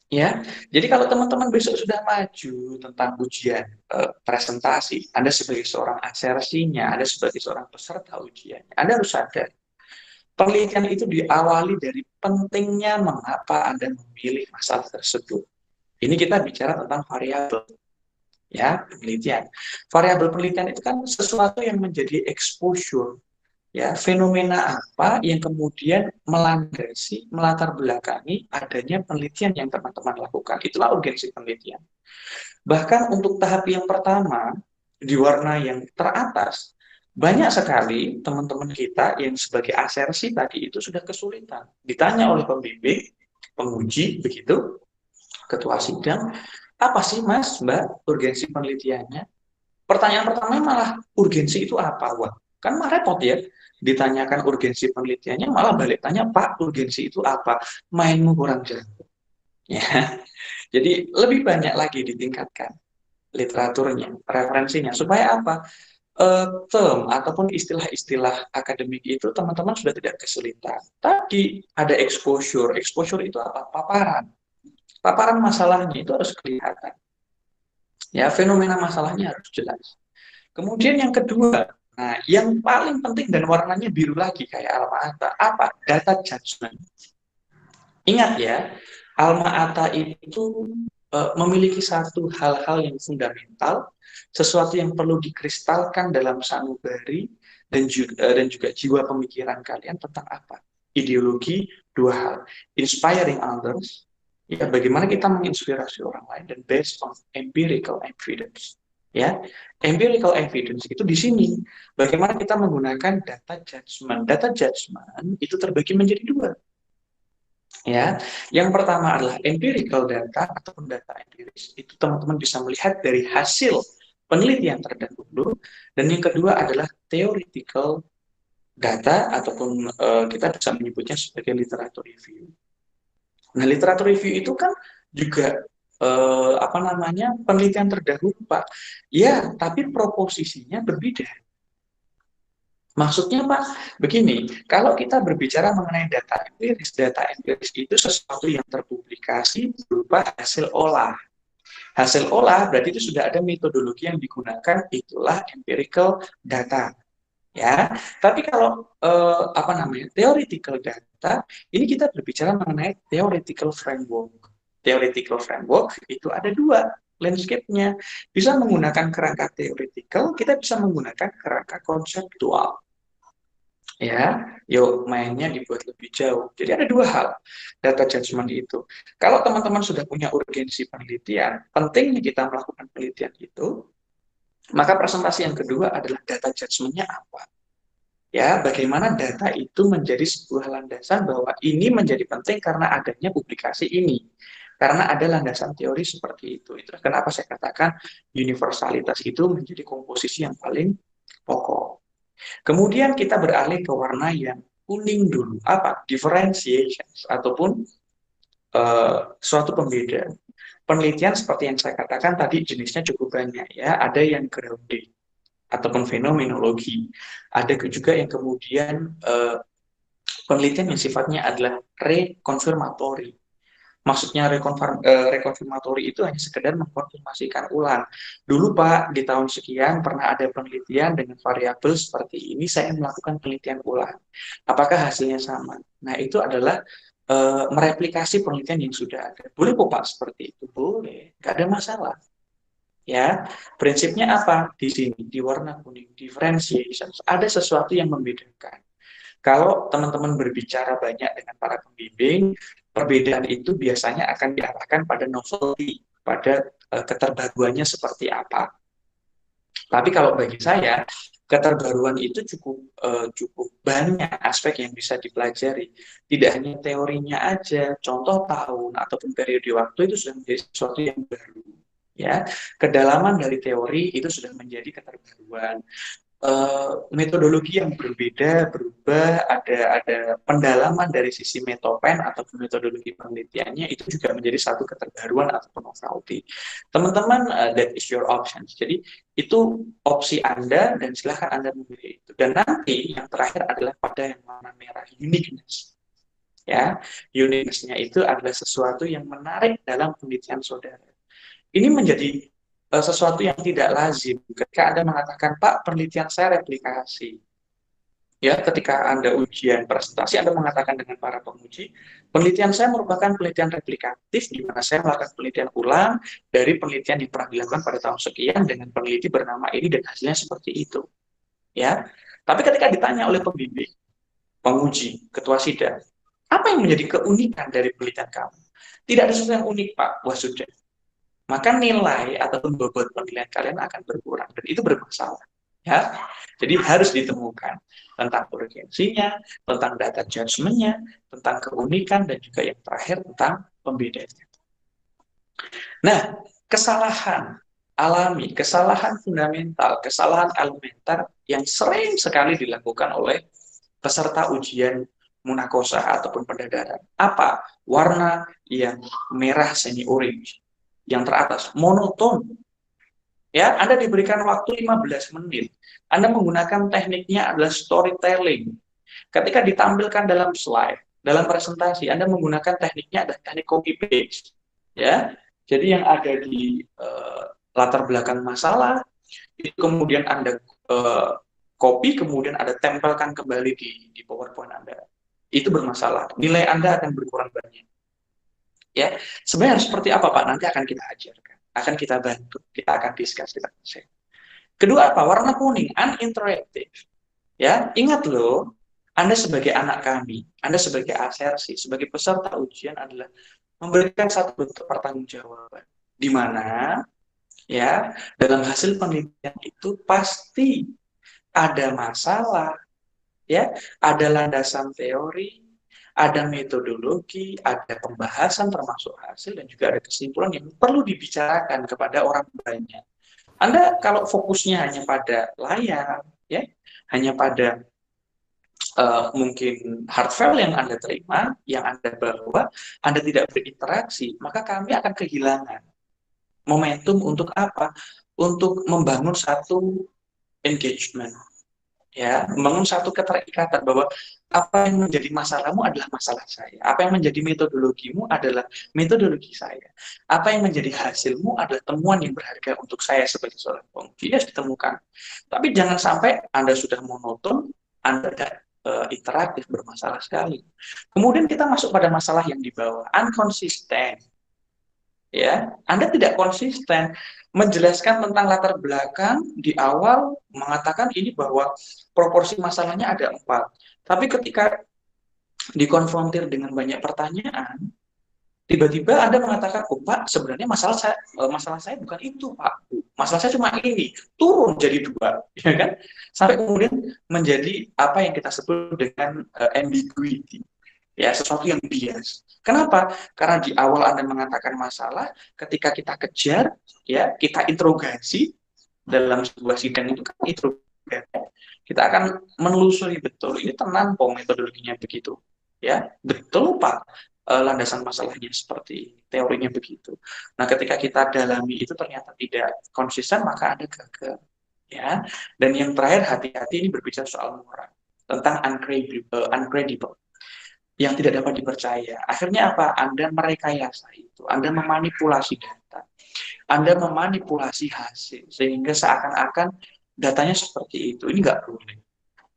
Ya, jadi kalau teman-teman besok sudah maju tentang ujian presentasi, Anda sebagai seorang asersinya, Anda sebagai seorang peserta ujiannya, Anda harus sadar penelitian itu diawali dari pentingnya mengapa Anda memilih masalah tersebut. Ini kita bicara tentang variabel, ya, penelitian. Variabel penelitian itu kan sesuatu yang menjadi exposure, ya, fenomena apa yang kemudian melandasi, melatar belakangi adanya penelitian yang teman-teman lakukan. Itulah urgensi penelitian. Bahkan untuk tahap yang pertama, di warna yang teratas, banyak sekali teman-teman kita yang sebagai asersi tadi itu sudah kesulitan. Ditanya oleh pembimbing, penguji, begitu, ketua sidang, apa sih Mas, Mbak, urgensi penelitiannya? Pertanyaan pertamanya malah, urgensi itu apa? Wah, kan malah repot ya. Ditanyakan urgensi penelitiannya, malah balik tanya, Pak, urgensi itu apa? Mainmu kurang jago. Ya. Jadi lebih banyak lagi ditingkatkan literaturnya, referensinya, supaya apa? Term ataupun istilah-istilah akademik itu teman-teman sudah tidak kesulitan. Tadi ada exposure. Exposure itu apa? Paparan. Paparan masalahnya itu harus kelihatan. Ya, fenomena masalahnya harus jelas. Kemudian yang kedua, nah, yang paling penting dan warnanya biru lagi kayak Alma-Ata, apa? Data judgment. Ingat ya, Alma-Ata itu memiliki satu hal-hal yang fundamental, sesuatu yang perlu dikristalkan dalam sanubari dan juga jiwa pemikiran kalian tentang apa? Ideologi, 2 hal. Inspiring others, ya, bagaimana kita menginspirasi orang lain, dan based on empirical evidence. Ya, empirical evidence itu di sini. Bagaimana kita menggunakan data judgment. Data judgment itu terbagi menjadi 2. Ya, yang pertama adalah empirical data ataupun data empiris. Itu teman-teman bisa melihat dari hasil penelitian terdahulu. Dan yang kedua adalah theoretical data ataupun kita bisa menyebutnya sebagai literatur review. Nah, literatur review itu kan juga apa namanya penelitian terdahulu, Pak. Ya, tapi proposisinya berbeda. Maksudnya Pak, begini, kalau kita berbicara mengenai data empiris itu sesuatu yang terpublikasi berupa hasil olah. Hasil olah berarti itu sudah ada metodologi yang digunakan, itulah empirical data. Ya, tapi kalau apa namanya theoretical data, ini kita berbicara mengenai theoretical framework. Theoretical framework itu ada dua landscape-nya. Bisa menggunakan kerangka theoretical, kita bisa menggunakan kerangka konseptual. Ya, yuk mainnya dibuat lebih jauh. Jadi ada dua hal data judgment itu. Kalau teman-teman sudah punya urgensi penelitian, pentingnya kita melakukan penelitian itu, maka presentasi yang kedua adalah data judgment-nya apa. Ya, bagaimana data itu menjadi sebuah landasan bahwa ini menjadi penting karena adanya publikasi ini. Karena ada landasan teori seperti itu. Itu kenapa saya katakan universalitas itu menjadi komposisi yang paling pokok. Kemudian kita beralih ke warna yang kuning dulu. Apa? Differentiation ataupun suatu pembeda. Penelitian seperti yang saya katakan tadi jenisnya cukup banyak ya. Ada yang grounding ataupun fenomenologi. Ada juga yang kemudian penelitian yang sifatnya adalah rekonfirmatori. Maksudnya rekonfirmatori itu hanya sekedar mengkonfirmasikan ulang. Dulu Pak, di tahun sekian pernah ada penelitian dengan variabel seperti ini, saya melakukan penelitian ulang. Apakah hasilnya sama? Nah, itu adalah mereplikasi penelitian yang sudah ada. Boleh kok Pak seperti itu? Boleh, nggak ada masalah. Ya, prinsipnya apa? Di sini, di warna kuning, differentiation. Ada sesuatu yang membedakan. Kalau teman-teman berbicara banyak dengan para pembimbing, perbedaan itu biasanya akan diarahkan pada novelty, pada keterbaruannya seperti apa. Tapi kalau bagi saya, keterbaruan itu cukup banyak aspek yang bisa dipelajari. Tidak hanya teorinya aja, contoh tahun ataupun periode waktu itu sudah menjadi sesuatu yang baru. Ya, kedalaman dari teori itu sudah menjadi keterbaruan. Metodologi yang berbeda berubah, ada pendalaman dari sisi metopen ataupun metodologi penelitiannya itu juga menjadi satu keterbaruan ataupun novelty. Teman-teman, that is your option. Jadi itu opsi Anda dan silahkan Anda memilih itu. Dan nanti yang terakhir adalah pada yang warna merah, uniqueness. Ya, uniqueness-nya itu adalah sesuatu yang menarik dalam penelitian saudara. Ini menjadi sesuatu yang tidak lazim. Ketika Anda mengatakan, Pak, penelitian saya replikasi. Ya, ketika Anda ujian presentasi, Anda mengatakan dengan para penguji, penelitian saya merupakan penelitian replikatif, di mana saya melakukan penelitian ulang dari penelitian yang pernah dilakukan pada tahun sekian dengan peneliti bernama ini dan hasilnya seperti itu. Ya, tapi ketika ditanya oleh pembimbing, penguji, ketua sidang, apa yang menjadi keunikan dari penelitian kamu? Tidak ada sesuatu yang unik, Pak. Wah, sudah. Maka nilai ataupun bobot penilaian kalian akan berkurang dan itu bermasalah. Ya, jadi harus ditemukan tentang urgensinya, tentang data judgment-nya, tentang keunikan dan juga yang terakhir tentang pembedanya. Nah, kesalahan alami, kesalahan fundamental, kesalahan elementer yang sering sekali dilakukan oleh peserta ujian munakosah ataupun pendadaran. Apa? Warna yang merah semi orange. Yang teratas, monoton. Ya, Anda diberikan waktu 15 menit. Anda menggunakan tekniknya adalah storytelling. Ketika ditampilkan dalam slide, dalam presentasi, Anda menggunakan tekniknya adalah teknik copy paste. Ya, jadi yang ada di latar belakang masalah, itu kemudian Anda copy, kemudian Anda tempelkan kembali di PowerPoint Anda. Itu bermasalah. Nilai Anda akan berkurang banyak. Ya, sebenarnya seperti apa Pak? Nanti akan kita ajarkan, akan kita bantu, kita akan discuss, kita share. Kedua apa? Warna kuning, uninteractive. Ya, ingat loh, Anda sebagai anak kami, Anda sebagai asersi, sebagai peserta ujian adalah memberikan satu bentuk pertanggungjawaban, di mana ya dalam hasil penelitian itu pasti ada masalah, ya, ada landasan teori, ada metodologi, ada pembahasan termasuk hasil, dan juga ada kesimpulan yang perlu dibicarakan kepada orang banyak. Anda kalau fokusnya hanya pada layar, ya, hanya pada mungkin hard file yang Anda terima, yang Anda bawa, Anda tidak berinteraksi, maka kami akan kehilangan momentum untuk apa? Untuk membangun satu engagement, ya, membangun satu keterikatan bahwa apa yang menjadi masalahmu adalah masalah saya, apa yang menjadi metodologimu adalah metodologi saya, apa yang menjadi hasilmu adalah temuan yang berharga untuk saya sebagai seorang penguji, harus ditemukan. Tapi jangan sampai Anda sudah monoton, Anda tidak interaktif, bermasalah sekali. Kemudian kita masuk pada masalah yang di bawah, unconsistent. Ya, Anda tidak konsisten menjelaskan tentang latar belakang di awal, mengatakan ini bahwa proporsi masalahnya ada 4. Tapi ketika dikonfrontir dengan banyak pertanyaan, tiba-tiba Anda mengatakan, oh Pak, sebenarnya masalah saya bukan itu Pak, masalah saya cuma ini, turun jadi 2, ya kan? Sampai kemudian menjadi apa yang kita sebut dengan ambiguity. Ya, sesuatu yang bias. Kenapa? Karena di awal Anda mengatakan masalah, ketika kita kejar, ya, kita interogasi dalam sebuah sidang itu kan interogasi. Kita akan menelusuri betul, ini tenan kok metodologinya begitu. Ya, betul Pak, landasan masalahnya seperti teorinya begitu. Nah, ketika kita dalami itu ternyata tidak konsisten, maka Anda gagal. Ya, dan yang terakhir, hati-hati, ini berbicara soal moral, tentang uncredible, yang tidak dapat dipercaya. Akhirnya apa? Anda merekayasa itu, Anda memanipulasi data, Anda memanipulasi hasil, sehingga seakan-akan datanya seperti itu. Ini nggak boleh.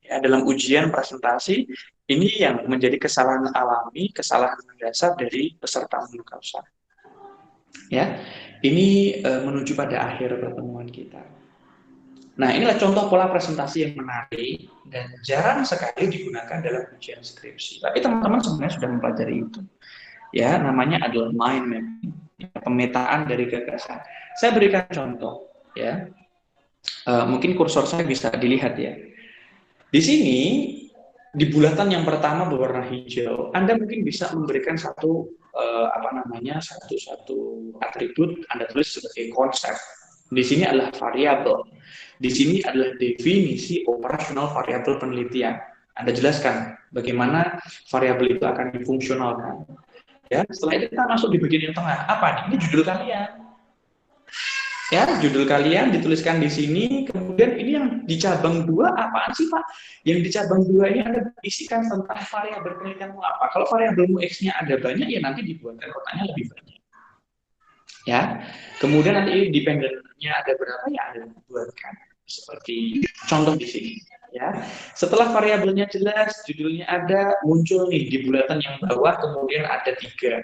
Ya, dalam ujian presentasi, ini yang menjadi kesalahan alami, kesalahan mendasar dari peserta membuka usaha. Ya, ini menuju pada akhir pertemuan kita. Nah, inilah contoh pola presentasi yang menarik dan jarang sekali digunakan dalam ujian skripsi. Tapi teman-teman sebenarnya sudah mempelajari itu. Ya, namanya adalah mind mapping, ya, pemetaan dari gagasan. Saya berikan contoh, ya. Mungkin kursor saya bisa dilihat ya. Di sini di bulatan yang pertama berwarna hijau, Anda mungkin bisa memberikan satu satu atribut Anda tulis sebagai konsep. Di sini adalah variabel. Di sini adalah definisi operasional variabel penelitian. Anda jelaskan bagaimana variabel itu akan difungsionalkan. Ya, setelah itu kita masuk di bagian yang tengah. Apa nih? Ini judul kalian. Ya, judul kalian dituliskan di sini. Kemudian ini yang di cabang 2 apaan sih Pak? Yang di cabang 2 ini Anda isikan tentang variabel penelitianmu apa. Kalau variabelmu X-nya ada banyak, ya nanti dibuatkan kotaknya lebih banyak. Ya, kemudian nanti dependennya ada berapa, ya Anda buatkan. Seperti contoh di sini, ya. Setelah variabelnya jelas, judulnya ada, muncul nih di bulatan yang bawah, kemudian ada 3.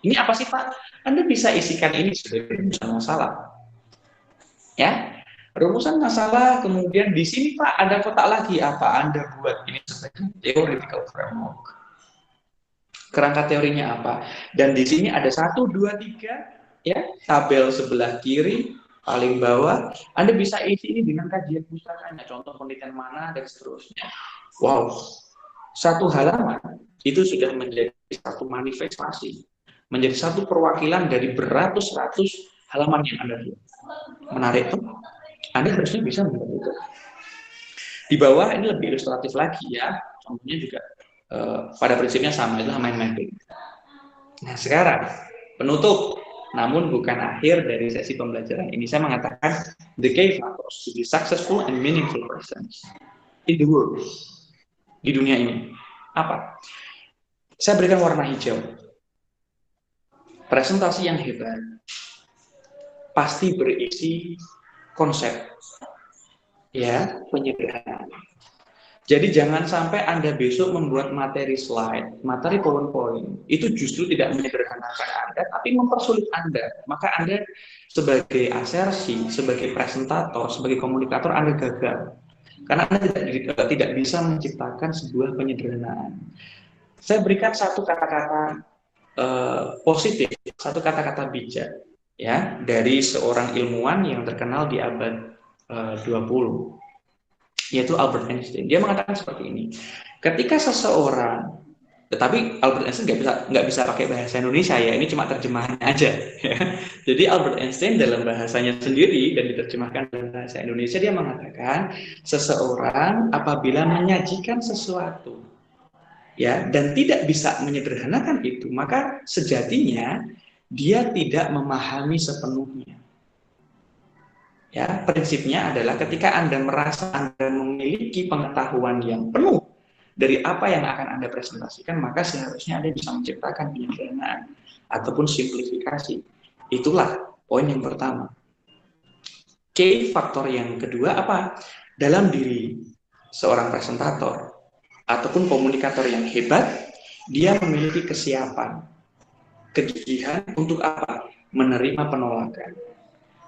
Ini apa sih Pak? Anda bisa isikan ini sebagai rumusan masalah, ya. Rumusan masalah, kemudian di sini Pak ada kotak lagi, apa Anda buat ini sebagai theoretical framework. Kerangka teorinya apa? Dan di sini ada 1, 2, 3, ya, tabel sebelah kiri. Paling bawah, Anda bisa isi ini dengan kajian pustakanya, contoh penelitian mana, dan seterusnya. Wow, 1 halaman itu sudah menjadi satu manifestasi, menjadi satu perwakilan dari beratus-ratus halaman yang Anda buat. Menarik tuh? Anda harusnya bisa membuat itu. Di bawah ini lebih ilustratif lagi ya, contohnya juga pada prinsipnya sama, itu mind mapping. Nah sekarang, penutup. Namun bukan akhir dari sesi pembelajaran ini. Saya mengatakan the key factors to be successful and meaningful persons in the world, di dunia ini. Apa? Saya berikan warna hijau. Presentasi yang hebat pasti berisi konsep, ya, penyederhanaan. Jadi jangan sampai Anda besok membuat materi slide, materi PowerPoint, itu justru tidak menyederhanakan Anda, tapi mempersulit Anda. Maka Anda sebagai asersi, sebagai presentator, sebagai komunikator, Anda gagal. Karena Anda tidak bisa menciptakan sebuah penyederhanaan. Saya berikan satu kata-kata positif, satu kata-kata bijak, ya, dari seorang ilmuwan yang terkenal di abad 20. Yaitu Albert Einstein. Dia mengatakan seperti ini, ketika seseorang Tetapi Albert Einstein nggak bisa pakai bahasa Indonesia ya, ini cuma terjemahannya aja. Ya. Jadi Albert Einstein dalam bahasanya sendiri dan diterjemahkan dalam bahasa Indonesia dia mengatakan seseorang apabila menyajikan sesuatu ya dan tidak bisa menyederhanakan itu, maka sejatinya dia tidak memahami sepenuhnya. Ya, prinsipnya adalah ketika Anda merasa Anda memiliki pengetahuan yang penuh dari apa yang akan Anda presentasikan, maka seharusnya Anda bisa menciptakan penyederhanaan ataupun simplifikasi. Itulah poin yang pertama. Key faktor yang kedua apa? Dalam diri seorang presentator ataupun komunikator yang hebat, dia memiliki kesiapan, kegigihan untuk apa? Menerima penolakan.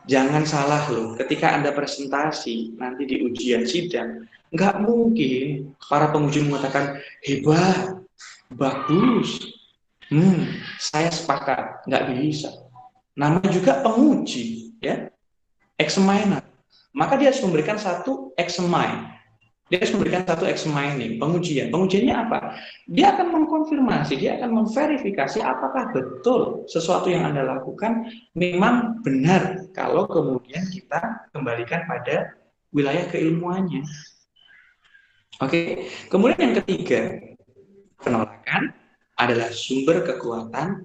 Jangan salah loh, ketika Anda presentasi nanti di ujian sidang, nggak mungkin para penguji mengatakan hebat, bagus, saya sepakat, nggak bisa. Namanya juga penguji, ya, examiner. Maka dia harus memberikan satu examine. Dia harus memberikan satu examining, pengujian. Pengujiannya apa? Dia akan mengkonfirmasi, dia akan memverifikasi apakah betul sesuatu yang Anda lakukan memang benar kalau kemudian kita kembalikan pada wilayah keilmuannya. Oke, kemudian yang ketiga, penolakan adalah sumber kekuatan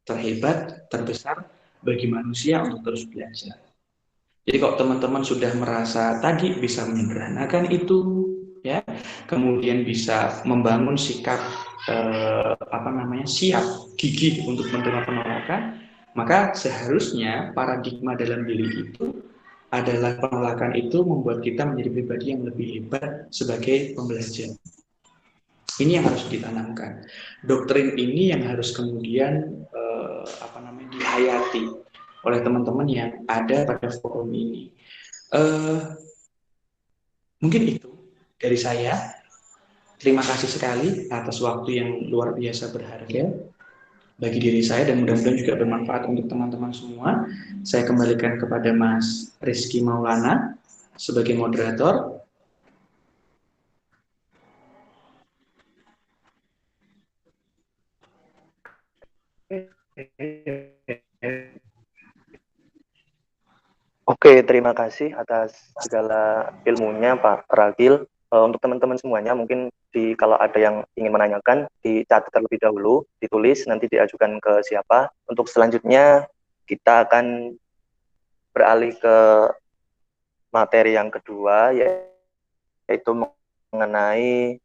terhebat, terbesar bagi manusia untuk terus belajar. Jadi kalau teman-teman sudah merasa tadi bisa menyederhanakan itu, ya, kemudian bisa membangun sikap siap, gigih untuk menerima penolakan, maka seharusnya paradigma dalam diri itu adalah penolakan itu membuat kita menjadi pribadi yang lebih hebat sebagai pembelajar. Ini yang harus ditanamkan. Doktrin ini yang harus kemudian dihayati oleh teman-teman yang ada pada forum ini. Mungkin itu dari saya. Terima kasih sekali atas waktu yang luar biasa berharga bagi diri saya dan mudah-mudahan juga bermanfaat untuk teman-teman semua. Saya kembalikan kepada Mas Rizky Maulana sebagai moderator. Oke, terima kasih atas segala ilmunya Pak Ragil. Untuk teman-teman semuanya, mungkin kalau ada yang ingin menanyakan, dicatat terlebih dahulu, ditulis, nanti diajukan ke siapa. Untuk selanjutnya, kita akan beralih ke materi yang kedua, yaitu mengenai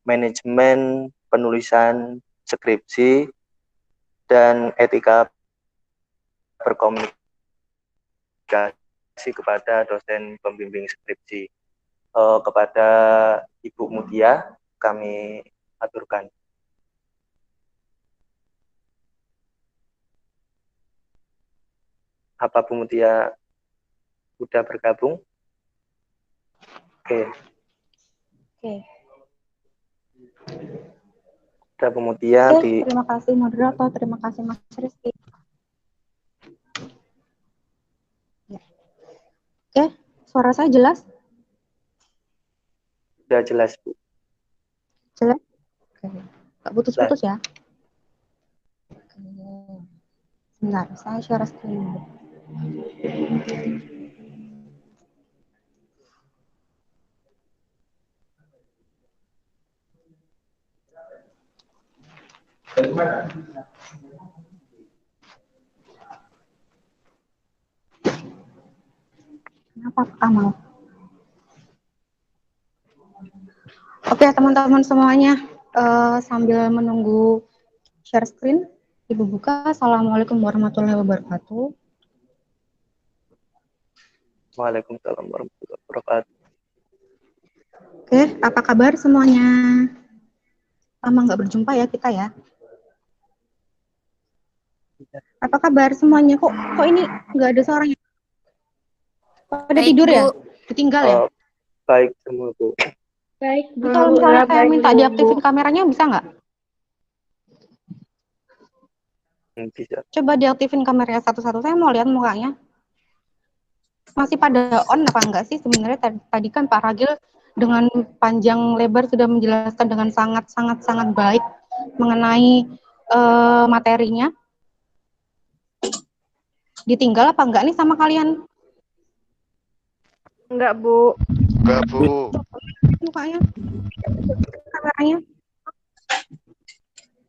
manajemen penulisan skripsi dan etika berkomunikasi kepada dosen pembimbing skripsi. Kepada Ibu Mutia kami aturkan. Apa Bu Mutia sudah bergabung? Oke. Sudah Bu Mutia Terima kasih moderator, terima kasih Mas Rizky. Ya. Oke, suara saya jelas? Sudah jelas, Bu. Jelas? Oke. Nggak putus-putus ya? Oke. Sebentar, saya share screen dulu. Kenapa Amal? Oke, teman-teman semuanya, sambil menunggu share screen, Ibu buka. Assalamualaikum warahmatullahi wabarakatuh. Waalaikumsalam warahmatullahi wabarakatuh. Oke, apa kabar semuanya? Lama nggak berjumpa ya kita ya. Apa kabar semuanya? Kok ini nggak ada suaranya? Pada tidur ya? Ditinggal ya? Baik semua Bu. Baik, kalau misalnya saya minta diaktifin kameranya bisa nggak? Bisa. Coba diaktifin kameranya satu-satu. Saya mau lihat mukanya. Masih pada on apa enggak sih sebenarnya? Tadi kan Pak Ragil dengan panjang lebar sudah menjelaskan dengan sangat baik mengenai materinya? Ditinggal apa enggak nih sama kalian? Enggak, Bu. Enggak, Bu. Mukanya, kameranya.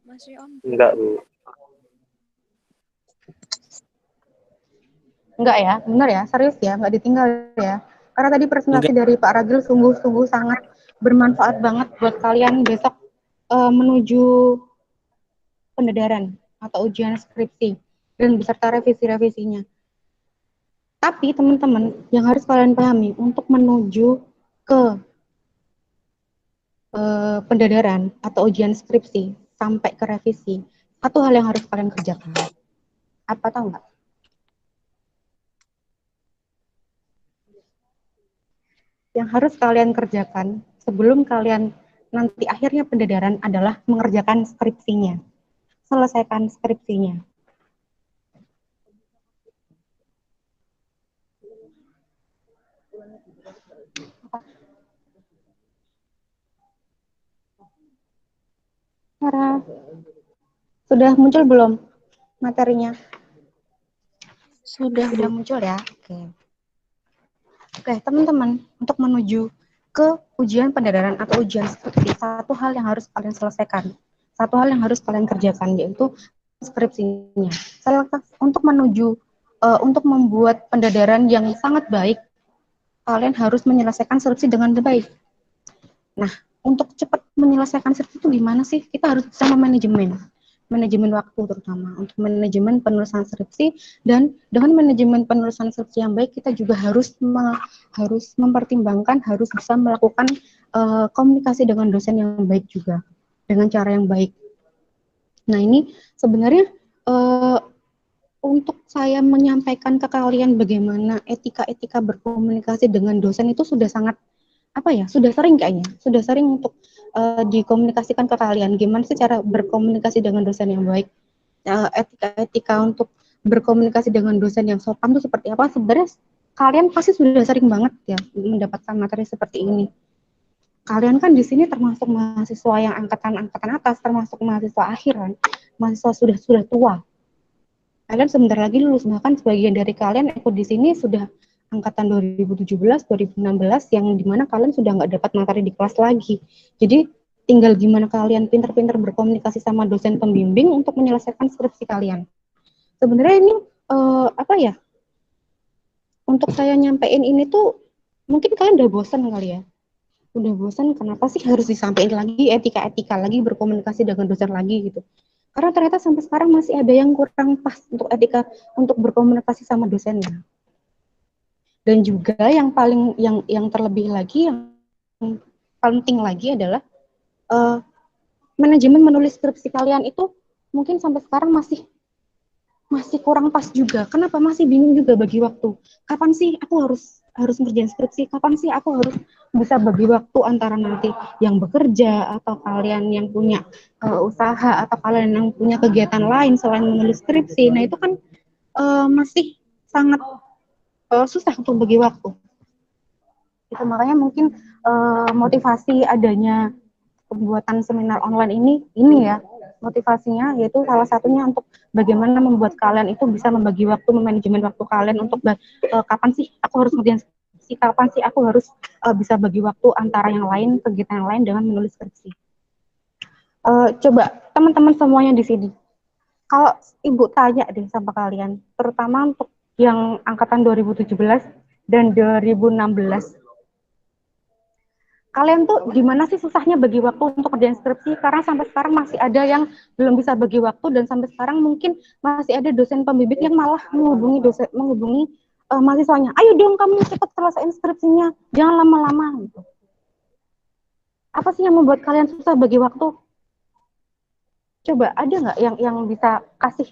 Masih on. Enggak, Bu. Enggak ya, benar ya, serius ya, enggak ditinggal ya. Karena tadi presentasi dari Pak Ragil sungguh-sungguh sangat bermanfaat banget buat kalian besok menuju pendedaran atau ujian skripsi dan beserta revisi-revisinya. Tapi teman-teman yang harus kalian pahami untuk menuju ke pendedaran atau ujian skripsi sampai ke revisi, satu hal yang harus kalian kerjakan. Apa tahu nggak? Yang harus kalian kerjakan sebelum kalian nanti akhirnya pendedaran adalah mengerjakan skripsinya. Selesaikan skripsinya. Sarah, sudah muncul belum materinya? Sudah muncul ya. Oke, teman-teman, untuk menuju ke ujian pendedaran atau ujian skripsi, satu hal yang harus kalian selesaikan, satu hal yang harus kalian kerjakan, yaitu skripsinya. Untuk menuju, untuk membuat pendedaran yang sangat baik, kalian harus menyelesaikan skripsi dengan baik. Nah, untuk cepat menyelesaikan skripsi itu gimana sih? Kita harus bisa manajemen waktu terutama untuk manajemen penulisan skripsi, dan dengan manajemen penulisan skripsi yang baik kita juga harus mempertimbangkan, harus bisa melakukan komunikasi dengan dosen yang baik juga dengan cara yang baik. Nah, ini sebenarnya untuk saya menyampaikan ke kalian bagaimana etika berkomunikasi dengan dosen itu sudah sangat sudah sering untuk dikomunikasikan ke kalian. Gimana sih cara berkomunikasi dengan dosen yang baik? Etika untuk berkomunikasi dengan dosen yang sopan itu seperti apa? Sebenarnya kalian pasti sudah sering banget ya mendapatkan materi seperti ini. Kalian kan di sini termasuk mahasiswa yang angkatan atas, termasuk mahasiswa akhir kan, mahasiswa sudah tua. Kalian sebentar lagi lulus, bahkan sebagian dari kalian ikut di sini sudah angkatan 2017, 2016, yang dimana kalian sudah nggak dapat materi di kelas lagi. Jadi tinggal gimana kalian pintar-pintar berkomunikasi sama dosen pembimbing untuk menyelesaikan skripsi kalian. Sebenarnya ini untuk saya nyampein ini tuh mungkin kalian udah bosan kali ya. Udah bosan, kenapa sih harus disampaikan lagi etika lagi, berkomunikasi dengan dosen lagi gitu. Karena ternyata sampai sekarang masih ada yang kurang pas untuk etika untuk berkomunikasi sama dosennya. Dan juga yang terlebih lagi, yang penting lagi adalah manajemen menulis skripsi kalian itu mungkin sampai sekarang masih kurang pas juga. Kenapa? Masih bingung juga bagi waktu. Kapan sih aku harus ngerjain skripsi? Kapan sih aku harus bisa bagi waktu antara nanti yang bekerja, atau kalian yang punya usaha, atau kalian yang punya kegiatan lain selain menulis skripsi. Nah, itu kan masih sangat susah untuk bagi waktu. Itu makanya mungkin motivasi adanya pembuatan seminar online ini ya, motivasinya yaitu salah satunya untuk bagaimana membuat kalian itu bisa membagi waktu, memanajemen waktu kalian untuk kapan sih aku harus ngerjain skripsi, kapan sih aku harus bisa bagi waktu antara yang lain, kegiatan yang lain dengan menulis skripsi. Coba teman-teman semuanya di sini, kalau Ibu tanya deh sama kalian, terutama untuk yang angkatan 2017 dan 2016. Kalian tuh gimana sih susahnya bagi waktu untuk kerjaan skripsi? Karena sampai sekarang masih ada yang belum bisa bagi waktu, dan sampai sekarang mungkin masih ada dosen pembimbing yang malah menghubungi mahasiswanya. Ayo dong kamu cepat selesaiin skripsinya, jangan lama-lama gitu. Apa sih yang membuat kalian susah bagi waktu? Coba ada nggak yang bisa kasih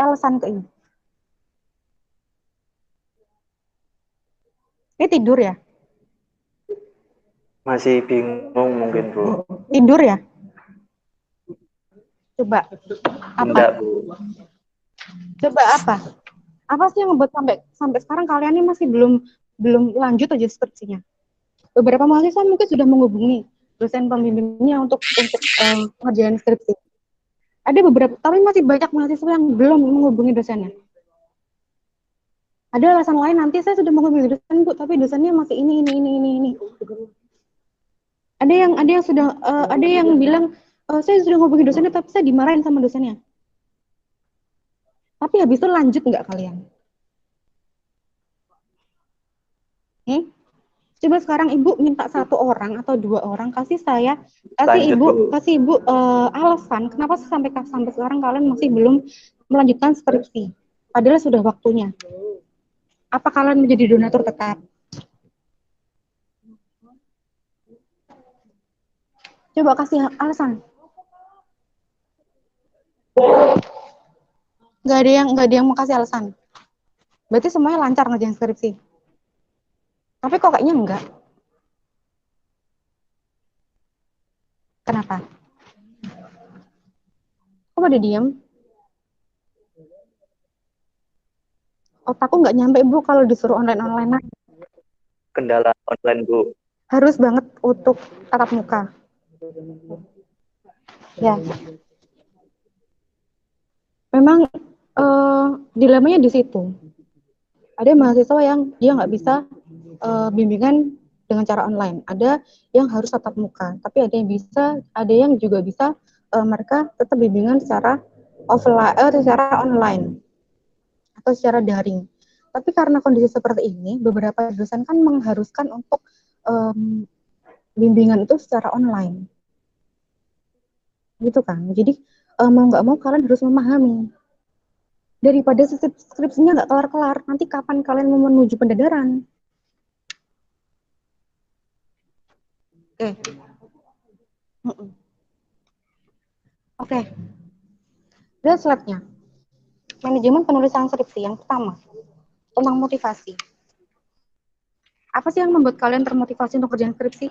alasan ke Ibu? Ini tidur ya? Masih bingung mungkin, Bu. Tidur ya? Coba apa? Enggak, Bu. Coba apa? Apa sih yang membuat sampai sekarang kalian ini masih belum lanjut aja skripsinya? Beberapa mahasiswa mungkin sudah menghubungi dosen pembimbingnya untuk ngerjain skripsi. Ada beberapa, tapi masih banyak mahasiswa yang belum menghubungi dosennya. Ada alasan lain, nanti saya sudah menghubungi dosen Bu, tapi dosennya masih ini. Ada yang sudah, ada yang bilang saya sudah menghubungi dosennya, tapi saya dimarahin sama dosennya. Tapi habis itu lanjut nggak kalian? Coba sekarang Ibu minta 1 orang atau 2 orang kasih Ibu alasan kenapa sampai sekarang kalian masih belum melanjutkan skripsi. Padahal sudah waktunya. Apa kalian menjadi donatur tetap? Coba kasih alasan. Nggak ada yang mau kasih alasan. Berarti semuanya lancar ngerjain skripsi. Tapi kok kayaknya enggak. Kenapa? Kok pada diam? Otakku nggak nyampe Bu kalau disuruh online. Kendala online, Bu. Harus banget untuk tatap muka. Ya. Memang dilemanya di situ. Ada mahasiswa yang dia nggak bisa bimbingan dengan cara online. Ada yang harus tatap muka. Tapi ada yang juga bisa mereka tetap bimbingan secara offline, secara online atau secara daring. Tapi karena kondisi seperti ini, beberapa dosen kan mengharuskan untuk bimbingan itu secara online. Gitu kan. Jadi mau nggak mau kalian harus memahami. Daripada skripsinya nggak kelar-kelar, nanti kapan kalian mau menuju pendadaran? Oke. Lihat slide-nya. Manajemen penulisan skripsi yang pertama, tentang motivasi. Apa sih yang membuat kalian termotivasi untuk kerjaan skripsi?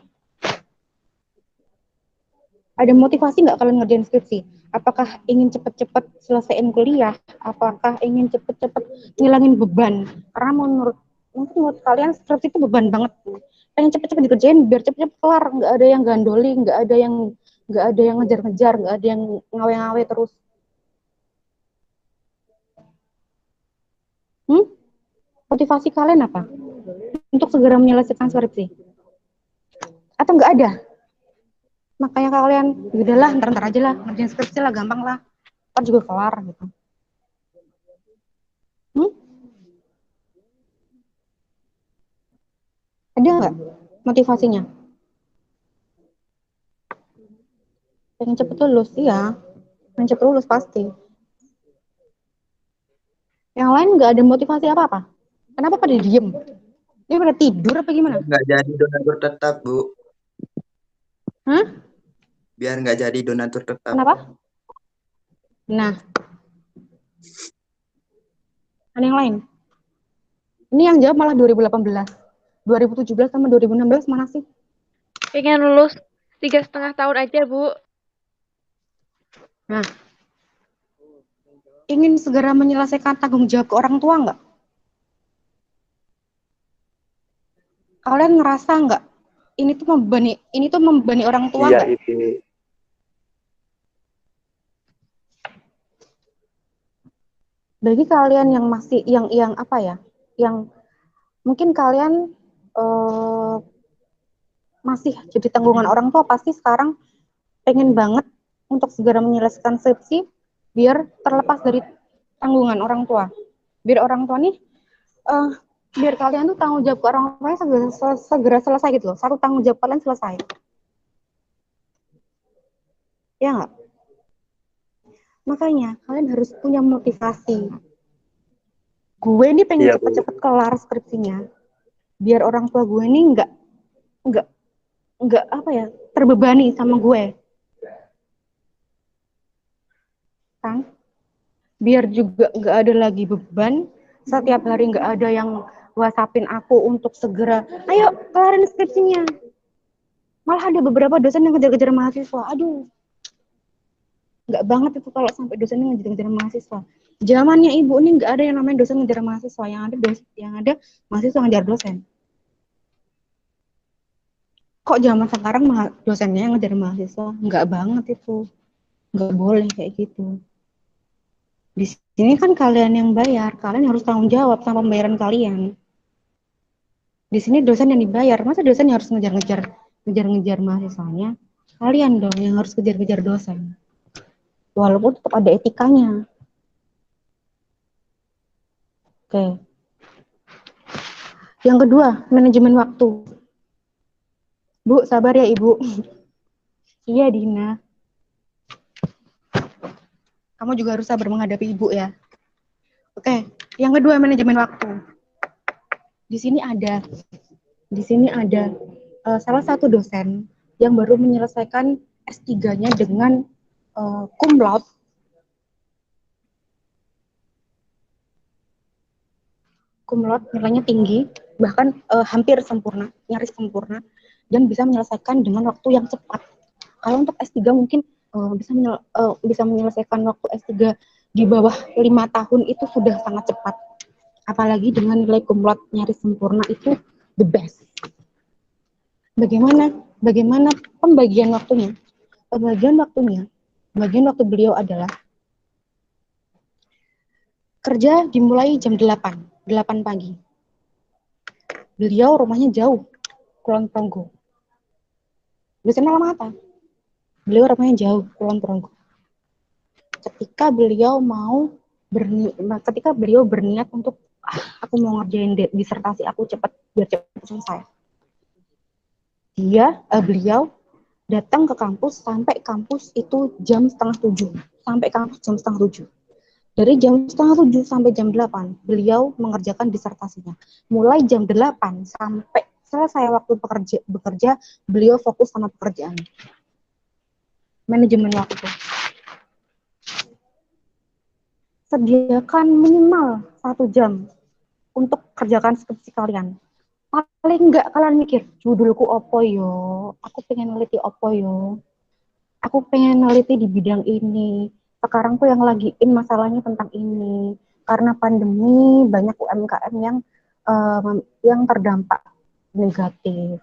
Ada motivasi nggak kalian ngerjain skripsi? Apakah ingin cepet-cepet selesaiin kuliah? Apakah ingin cepet-cepet ngilangin beban? Karena mungkin menurut kalian skripsi itu beban banget. Pengen cepet-cepet dikerjain biar cepet-cepet kelar, nggak ada yang gandoli, nggak ada yang ngejar-ngejar, nggak ada yang ngawe-ngawe terus. Motivasi kalian apa? Untuk segera menyelesaikan skripsi? Atau nggak ada? Makanya kalian, udahlah, ntar aja lah, ngerjain skripsi lah, gampang lah. Ntar juga kelar, gitu. Ada nggak motivasinya? Pengen cepet lulus, iya. Pengen cepet lulus, pasti. Yang lain nggak ada motivasi apa-apa? Kenapa pada diem? Dia pada tidur apa gimana? Nggak jadi donatur tetap, Bu. Hah? Biar nggak jadi donatur tetap. Kenapa? Nah. Ada yang lain? Ini yang jawab malah 2018. 2017 sama 2016 mana sih? Pengen lulus 3,5 tahun aja, Bu. Nah. Ingin segera menyelesaikan tanggung jawab ke orang tua nggak? Kalian ngerasa nggak? Ini tuh membebani orang tua nggak? Iya, itu. Bagi kalian yang masih yang apa ya? Yang mungkin kalian masih jadi tanggungan orang tua, pasti sekarang pengen banget untuk segera menyelesaikan skripsi biar terlepas dari tanggungan orang tua. Biar orang tua nih biar kalian tuh tanggung jawab ke orang tuanya segera selesai gitu loh. Satu tanggung jawab kalian selesai. Ya nggak? Makanya kalian harus punya motivasi. Gue ini pengen cepet-cepet kelar skripsinya. Biar orang tua gue ini nggak apa ya, terbebani sama gue. Kan? Biar juga nggak ada lagi beban. Setiap hari nggak ada yang WhatsAppin aku untuk segera, ayo kelarin skripsinya. Malah ada beberapa dosen yang ngejar-ngejar mahasiswa. Aduh, nggak banget itu kalau sampai dosennya ngejar-ngejar mahasiswa. Zamannya ibu ini nggak ada yang namanya dosen ngejar mahasiswa. Yang ada mahasiswa ngejar dosen. Kok zaman sekarang dosennya yang ngajarin mahasiswa? Nggak banget itu. Nggak boleh kayak gitu. Di sini kan kalian yang bayar, kalian harus tanggung jawab sama pembayaran kalian. Di sini dosen yang dibayar, masa dosen yang harus ngejar-ngejar mahasiswanya? Kalian dong yang harus kejar-kejar dosen. Walaupun tetap ada etikanya. Oke. Yang kedua, manajemen waktu. Bu, sabar ya Ibu. Iya, Dina. Kamu juga harus sabar menghadapi Ibu ya. Oke, yang kedua manajemen waktu. Di sini ada salah satu dosen yang baru menyelesaikan S3-nya dengan cum laude. Cum laude nilainya tinggi, bahkan hampir sempurna, nyaris sempurna, dan bisa menyelesaikan dengan waktu yang cepat. Kalau untuk S3 mungkin bisa menyelesaikan waktu S3 di bawah 5 tahun itu sudah sangat cepat. Apalagi dengan nilai cum laude nyaris sempurna itu the best. Bagaimana pembagian waktunya? Pembagian waktu beliau adalah kerja dimulai jam 8 pagi. Beliau rumahnya jauh, Kulon Progo. Dosennya Alamata. Beliau rumahnya jauh, Kulon Progo. Ketika beliau berniat untuk aku mau ngerjain disertasi aku cepat biar cepat selesai. Beliau datang ke kampus sampai kampus itu jam 6:30. Dari jam 6:30 sampai jam 8 beliau mengerjakan disertasinya. Mulai jam 8 sampai selesai waktu bekerja beliau fokus sama pekerjaan. Manajemen waktu. Sediakan minimal 1 jam untuk kerjakan skripsi kalian. Paling enggak kalian mikir, judulku opo yo, aku pengen neliti opo yo, aku pengen neliti di bidang ini, sekarang tuh yang lagi masalahnya tentang ini, karena pandemi banyak UMKM yang terdampak negatif.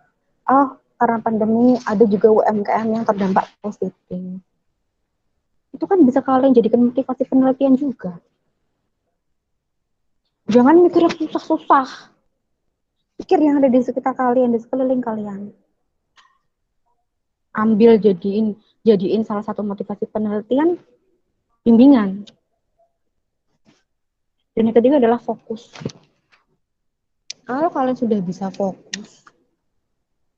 Karena pandemi ada juga UMKM yang terdampak positif. Itu kan bisa kalian jadikan motivasi penelitian juga. Jangan mikir yang susah-susah. Pikir yang ada di sekitar kalian, di sekeliling kalian. Ambil jadiin salah satu motivasi penelitian, bimbingan. Dan yang ketiga adalah fokus. Kalau kalian sudah bisa fokus,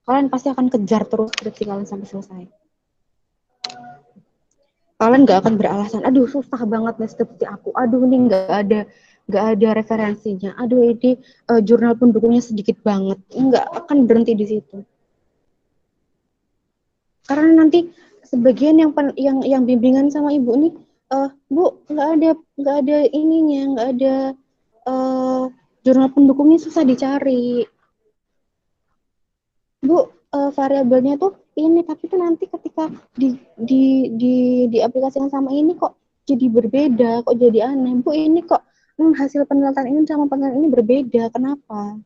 kalian pasti akan kejar terus skripsi kalian sampai selesai. Kalian nggak akan beralasan, aduh susah banget nih skripsi aku, aduh ini nggak ada referensinya, aduh ini jurnal pendukungnya sedikit banget, nggak akan berhenti di situ. Karena nanti sebagian yang bimbingan sama ibu nih, Bu nggak ada ininya, nggak ada jurnal pendukungnya susah dicari. Bu, variabelnya tuh ini, tapi tuh nanti ketika diaplikasikan sama ini kok jadi berbeda, kok jadi aneh. Bu, ini kok hasil penelitian ini sama penelitian ini berbeda, kenapa?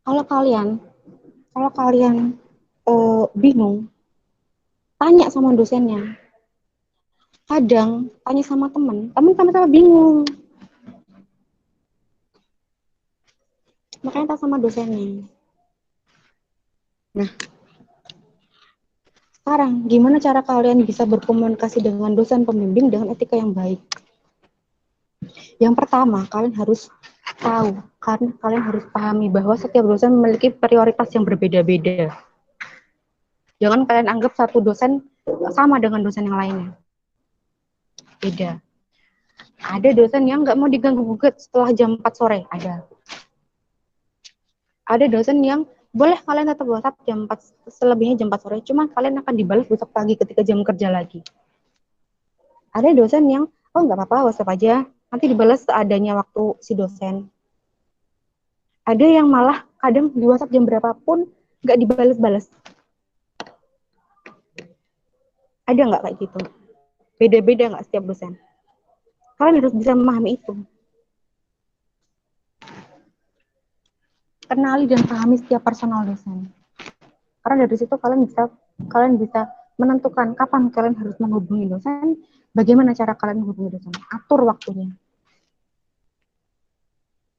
Kalau kalian bingung, tanya sama dosennya. Kadang tanya sama teman sama-sama bingung. Makanya tanya sama dosennya. Nah, sekarang gimana cara kalian bisa berkomunikasi dengan dosen pembimbing dengan etika yang baik? Yang pertama, kalian harus pahami bahwa setiap dosen memiliki prioritas yang berbeda-beda. Jangan kalian anggap satu dosen sama dengan dosen yang lainnya. Beda. Ada dosen yang nggak mau diganggu-gugat setelah jam 4 sore, ada. Ada dosen yang boleh kalian tetap WhatsApp jam 4, selebihnya jam 4 sore, cuma kalian akan dibalas besok pagi ketika jam kerja lagi. Ada dosen yang, nggak apa-apa, WhatsApp aja, nanti dibalas seadanya waktu si dosen. Ada yang malah kadang di WhatsApp jam berapapun nggak dibalas-balas. Ada nggak kayak gitu? Beda-beda nggak setiap dosen? Kalian harus bisa memahami itu. kenali dan pahami setiap personal dosen. Karena dari situ kalian bisa menentukan kapan kalian harus menghubungi dosen, bagaimana cara kalian menghubungi dosen, atur waktunya.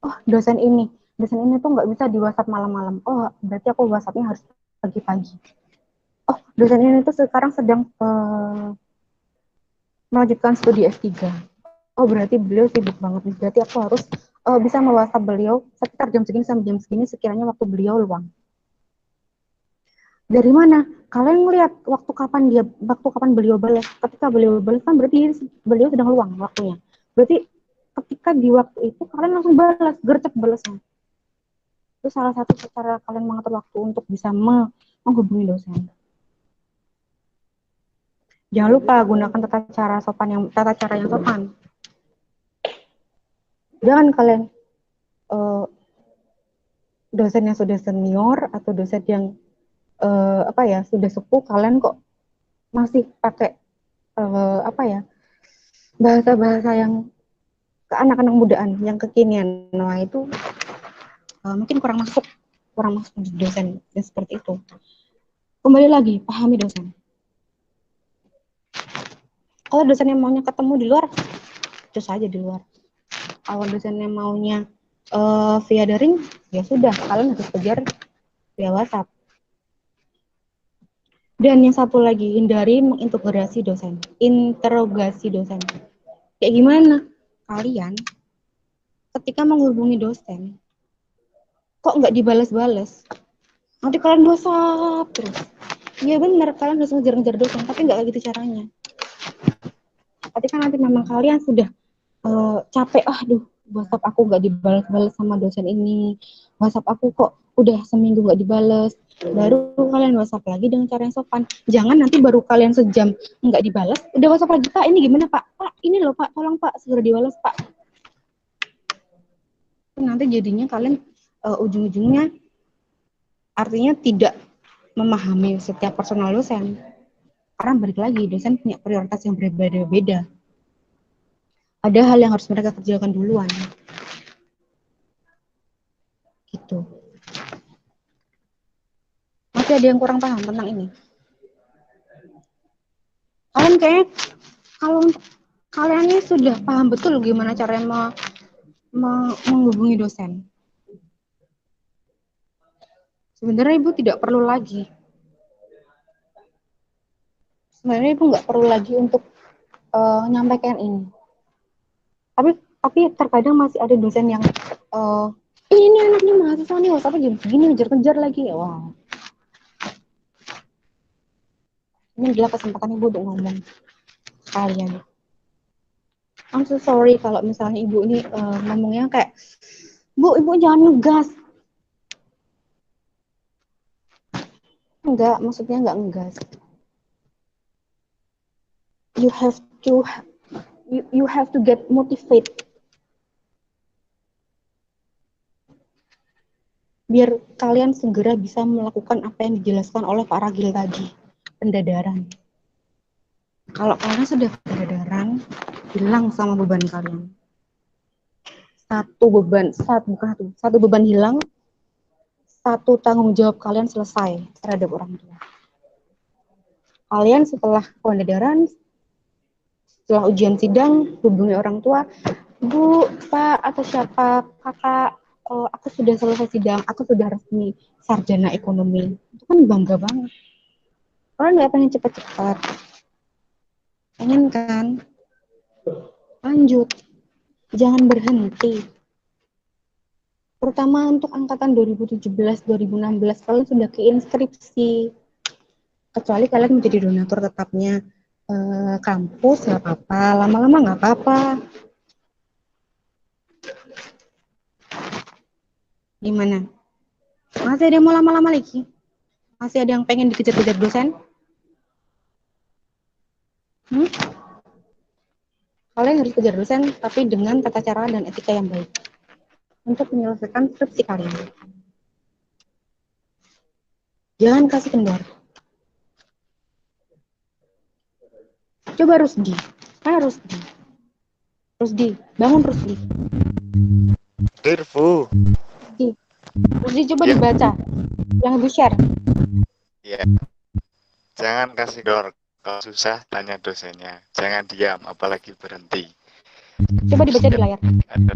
Oh, dosen ini tuh nggak bisa di WhatsApp malam-malam. Oh, berarti aku WhatsApp-nya harus pagi-pagi. Oh, dosen ini tuh sekarang sedang melanjutkan studi S3. Oh, berarti beliau sibuk banget nih. Berarti aku harus bisa me-WhatsApp beliau sekitar jam segini sampai jam segini sekiranya waktu beliau luang. Dari mana? Kalian ngelihat waktu kapan beliau balas. Ketika beliau balas kan berarti beliau sedang luang waktunya. Berarti ketika di waktu itu kalian langsung balas, gercep balasnya. Itu salah satu cara kalian mengatur waktu untuk bisa menghubungi dosen. Jangan lupa gunakan tata cara yang sopan. Jangan kalian dosen yang sudah senior atau dosen yang sudah sepuh, kalian kok masih pakai bahasa-bahasa yang ke anak-anak mudaan, yang kekinian. Nah, itu mungkin kurang masuk di dosen yang seperti itu. Kembali lagi, pahami dosen. Kalau dosennya maunya ketemu di luar, terus aja di luar. Kalau dosennya maunya via daring, ya sudah, kalian harus kejar via WhatsApp. Dan yang satu lagi, hindari mengintegrasi dosen, interogasi dosen. Kayak gimana? Kalian ketika menghubungi dosen, kok nggak dibalas-balas? Nanti kalian WhatsApp terus. Iya benar, kalian harus ngejar-ngejar dosen, tapi nggak kayak gitu caranya. Ketika nanti memang kalian sudah capek, aduh, WhatsApp aku nggak dibalas-balas sama dosen ini, WhatsApp aku kok udah seminggu nggak dibalas, baru kalian WhatsApp lagi dengan cara yang sopan. Jangan nanti baru kalian sejam nggak dibalas, udah WhatsApp lagi, Pak, ini gimana Pak? Pak, ini loh Pak, tolong Pak, segera dibalas Pak. Nanti jadinya kalian ujung-ujungnya artinya tidak memahami setiap personal dosen. Karena balik lagi, dosen punya prioritas yang berbeda-beda. Ada hal yang harus mereka kerjakan duluan. Gitu. Masih ada yang kurang paham tentang ini? Kalian kayaknya, kalau kalian ini sudah paham betul gimana caranya menghubungi dosen. Sebenarnya Ibu tidak perlu lagi. Sebenarnya Ibu nggak perlu lagi untuk menyampaikan ini. Tapi terkadang masih ada dosen yang ini anaknya mahasiswa nih, WhatsApp jam segini ngejar-ngejar lagi. Wow. Ini adalah kesempatan Ibu untuk ngomong kalian. I'm so sorry kalau misalnya Ibu ini ngomongnya kayak, Ibu jangan ngegas. Enggak, maksudnya enggak ngegas. You have to get motivated. Biar kalian segera bisa melakukan apa yang dijelaskan oleh Pak Ragil tadi, pendadaran. Kalau kalian sudah pendadaran, hilang sama beban kalian. Satu beban hilang, satu tanggung jawab kalian selesai terhadap orang tua. Kalian setelah pendadaran, setelah ujian sidang, hubungi orang tua, Bu, Pak, atau siapa, Kakak, aku sudah selesai sidang, aku sudah resmi sarjana ekonomi. Itu kan bangga banget. Kalian nggak pengen cepat-cepat. Pengen kan? Lanjut. Jangan berhenti. Terutama untuk angkatan 2017-2016, kalian sudah keinskripsi. Kecuali kalian menjadi donatur tetapnya kampus, nggak apa-apa. Lama-lama nggak apa-apa. Gimana? Masih ada yang mau lama-lama lagi? Masih ada yang pengen dikejar-kejar dosen? Kalian harus kejar dosen, tapi dengan tata cara dan etika yang baik untuk menyelesaikan skripsi kalian. Jangan kasih kendor. Coba Rusdi. Rusdi, bangun Rusdi. Tirfu. Rusdi, Uji coba Iya. dibaca. Yang Ibu share. Iya. Jangan kasih dor. Kalau susah tanya dosennya. Jangan diam, apalagi berhenti. Coba dibaca di layar. Ada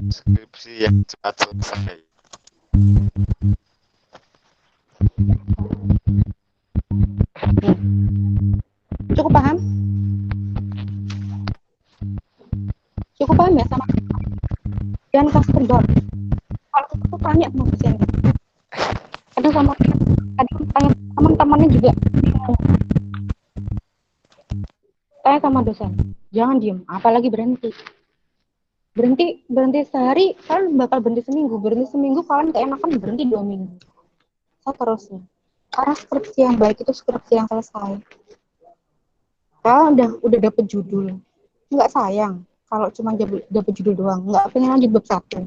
skripsi yang cepat selesai. Cukup paham? Cukup paham ya sama? Jangan kasih kendor. Kalau kita tuh tanya sama dosen. Kadang sama kadang tanya teman-temannya juga bingung. Tanya sama dosen. Jangan diem, apalagi berhenti. Berhenti sehari, kalian bakal berhenti seminggu kalian keenakan berhenti 2 minggu. Seterusnya. Karena skripsi yang baik itu skripsi yang selesai. Kalau udah dapet judul, nggak sayang kalau cuma dapet judul doang, nggak pengen lanjut bab 1.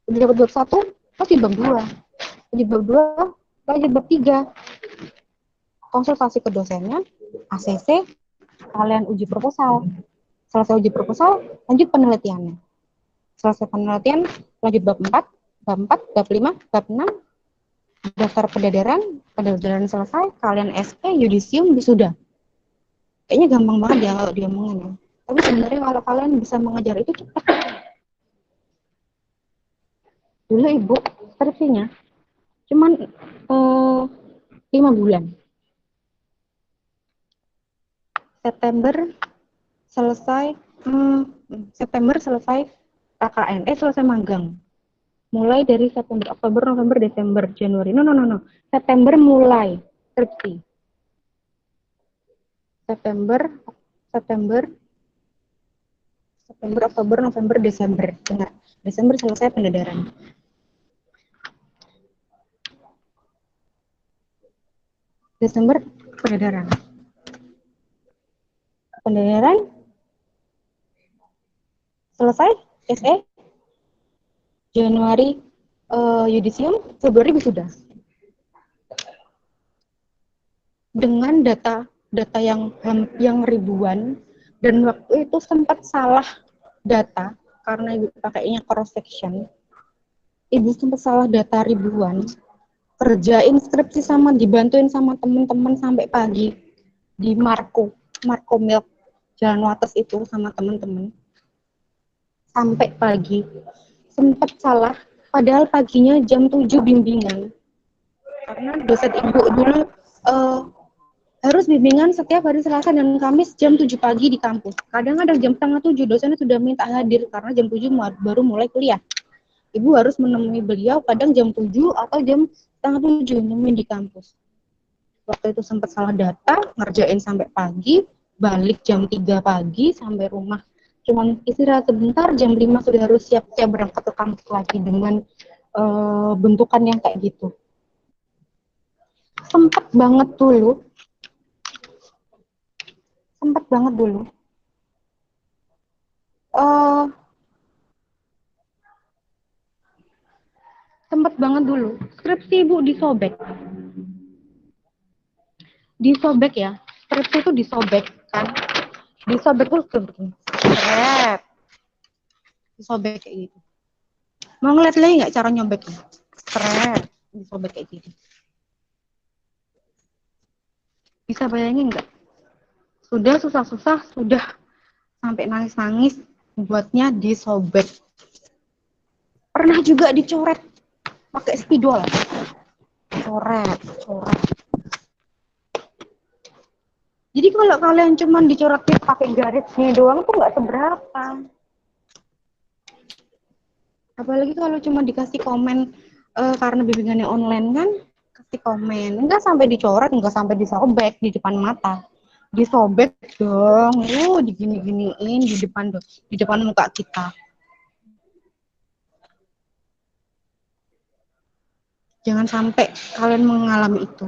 Udah dapet bab 1, lanjut bab 2. Lanjut bab 2, lanjut bab 3. Konsultasi ke dosennya, ACC, kalian uji proposal. Selesai uji proposal, lanjut penelitiannya. Selesai penelitian, lanjut bab 4, bab 5, bab 6, daftar pendadaran selesai, kalian SP, yudisium, wisuda. Kayaknya gampang banget ya kalau diomongin ya. Tapi sebenarnya kalau kalian bisa mengejar itu cepat. Dulu Ibu skripsinya cuman 5 bulan. September selesai KKN, selesai magang. Mulai dari September, Oktober, November, Desember, Januari. No. September mulai skripsi. September, Oktober, November, Desember. Dengar, Desember selesai pendadaran. Desember pendadaran. Selesai SE. Januari yudisium, Februari wisuda. Dengan data yang ribuan, dan waktu itu sempat salah data karena Ibu pakainya cross section. Ibu sempat salah data ribuan, kerjain skripsi sama dibantuin sama teman-teman sampai pagi di Marco Milk Jalan Wates itu sama teman-teman sampai pagi. Sempat salah, padahal paginya jam 7 bimbingan. Karena dosen Ibu dulu harus bimbingan setiap hari Selasa dan Kamis jam 7 pagi di kampus. Kadang-kadang jam setengah 7 dosennya sudah minta hadir karena jam 7 baru mulai kuliah. Ibu harus menemui beliau kadang jam 7 atau jam setengah 7 nemuin di kampus. Waktu itu sempat salah data, ngerjain sampai pagi, balik jam 3 pagi sampai rumah. Cuman istirahat sebentar, jam 5 sudah harus siap-siap berangkat ke kampus lagi dengan bentukan yang kayak gitu. Sempat banget dulu skripsi Ibu disobek ya, skripsi itu disobek kan, disobek tuh disobek kayak gitu. Mau ngeliat lagi nggak cara nyobeknya? Disobek kayak gitu. Bisa bayangin nggak? Sudah susah-susah, sudah sampai nangis-nangis, buatnya disobek. Pernah juga dicoret pakai spidol, coret. Jadi kalau kalian cuma dicoretin pakai garisnya doang tuh nggak seberapa. Apalagi kalau cuma dikasih komen karena bimbingannya online kan, kasih komen, nggak sampai dicoret, nggak sampai disobek di depan mata, disobek dong, digini-giniin di depan muka kita. Jangan sampai kalian mengalami itu.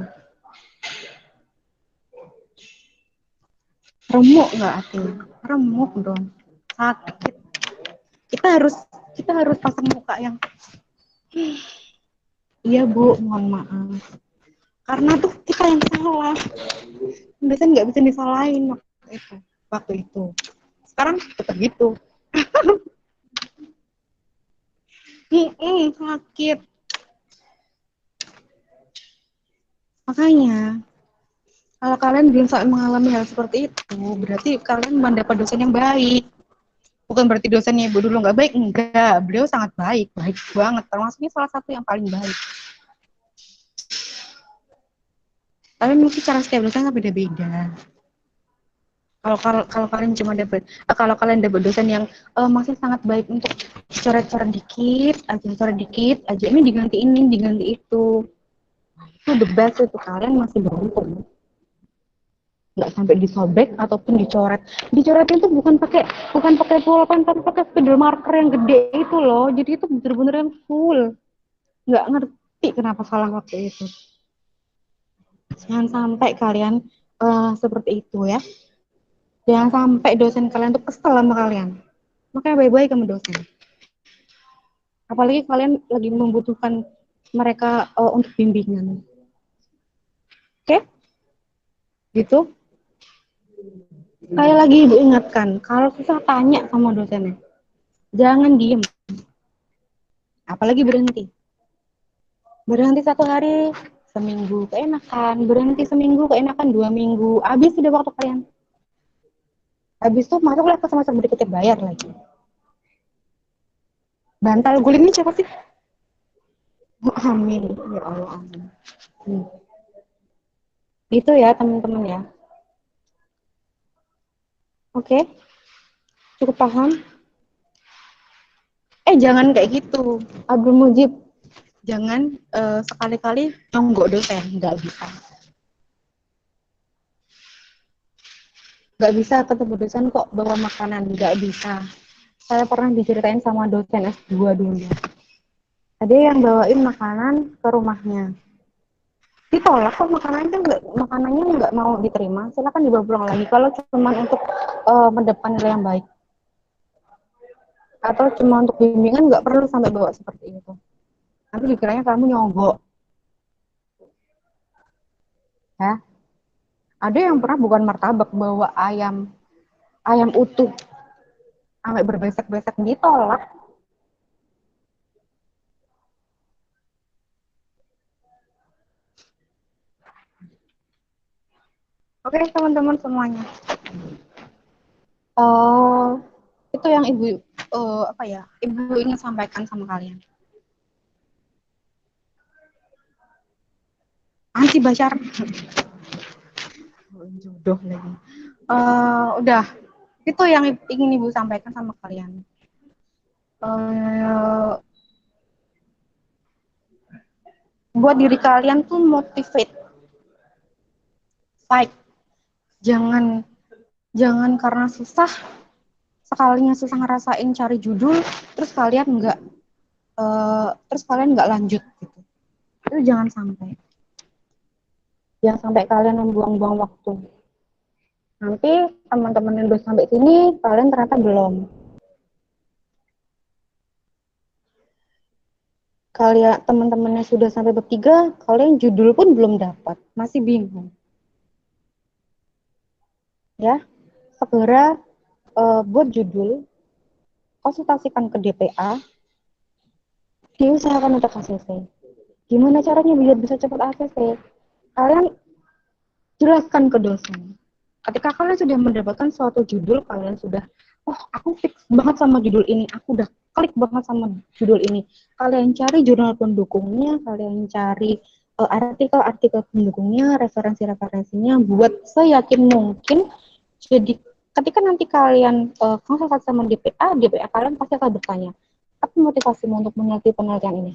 Remuk nggak hatinya? Remuk dong, sakit. Kita harus pasang muka yang iya Bu, mohon maaf. Karena tuh kita yang salah. Biasanya nggak bisa disalahin waktu itu. Sekarang tetap gitu. Sakit. Makanya, kalau kalian belum sampai mengalami hal seperti itu, berarti kalian mendapat dosen yang baik. Bukan berarti dosennya Ibu dulu nggak baik, enggak. Beliau sangat baik, baik banget. Termasuknya salah satu yang paling baik. Tapi mungkin cara setiap dosen kan beda-beda. Kalau kalian cuma dapat, kalau kalian dapat dosen yang masih sangat baik untuk coret-coret dikit aja, ini diganti itu the best, itu kalian masih beruntung. Nggak sampai disobek ataupun dicoret. Dicoretnya itu bukan pakai pulpen, tapi pakai spidol marker yang gede itu loh. Jadi itu bener-bener yang full. Nggak ngerti kenapa salah waktu itu. Jangan sampai kalian seperti itu ya. Jangan sampai dosen kalian tuh kesel sama kalian. Makanya baik-baik sama dosen. Apalagi kalian lagi membutuhkan mereka untuk bimbingan. Oke? Gitu. Kayak lagi Ibu ingatkan, kalau susah tanya sama dosennya. Jangan diem. Apalagi berhenti. Berhenti 1 hari, seminggu keenakan. Berhenti seminggu keenakan, 2 minggu. Habis sudah waktu kalian. Habis itu masuklah ke semester berikutnya, bayar lagi. Bantal gulingnya siapa sih? Amin. Ya Allah, amin. Itu ya teman-teman ya. Oke? Cukup paham? Jangan kayak gitu. Abdul Mujib. Jangan sekali-kali nyonggok dosen. Nggak bisa. Nggak bisa ketemu dosen kok bawa makanan. Nggak bisa. Saya pernah diceritain sama dosen S2 dulu. Ada yang bawain makanan ke rumahnya. Ditolak kok makanannya nggak mau diterima. Silakan dibawa pulang lagi. Kalau cuma untuk mendapatkan nilai yang baik. Atau cuma untuk bimbingan, nggak perlu sampai bawa seperti itu. Nanti dikiranya kamu nyogok. Ya. Ada yang pernah bukan martabak, bawa ayam utuh. Sampai berbesek-besek, ditolak. Oke, teman-teman semuanya. Itu yang Ibu Ibu ingin sampaikan sama kalian. Anti Bashar. Jodoh lagi. Udah. Itu yang ingin Ibu sampaikan sama kalian. Buat diri kalian tuh motivate. Fight. Jangan karena sekalinya susah ngerasain cari judul, terus kalian nggak lanjut gitu. Itu jangan sampai kalian membuang-buang waktu. Nanti teman-teman yang udah sampai sini, kalian ternyata belum. Kalian teman-temannya sudah sampai bab 3, kalian judul pun belum dapat, masih bingung. Ya, segera buat judul, konsultasikan ke DPA, diusahakan untuk ACC. Gimana caranya biar bisa cepat ACC? Kalian jelaskan ke dosen. Ketika kalian sudah mendapatkan suatu judul, kalian sudah, aku fix banget sama judul ini, aku udah klik banget sama judul ini. Kalian cari jurnal pendukungnya, kalian cari artikel-artikel pendukungnya, referensi-referensinya, buat seyakin mungkin. Jadi ketika nanti kalian konsultasi sama DPA kalian pasti akan bertanya, apa motivasimu untuk meneliti penelitian ini?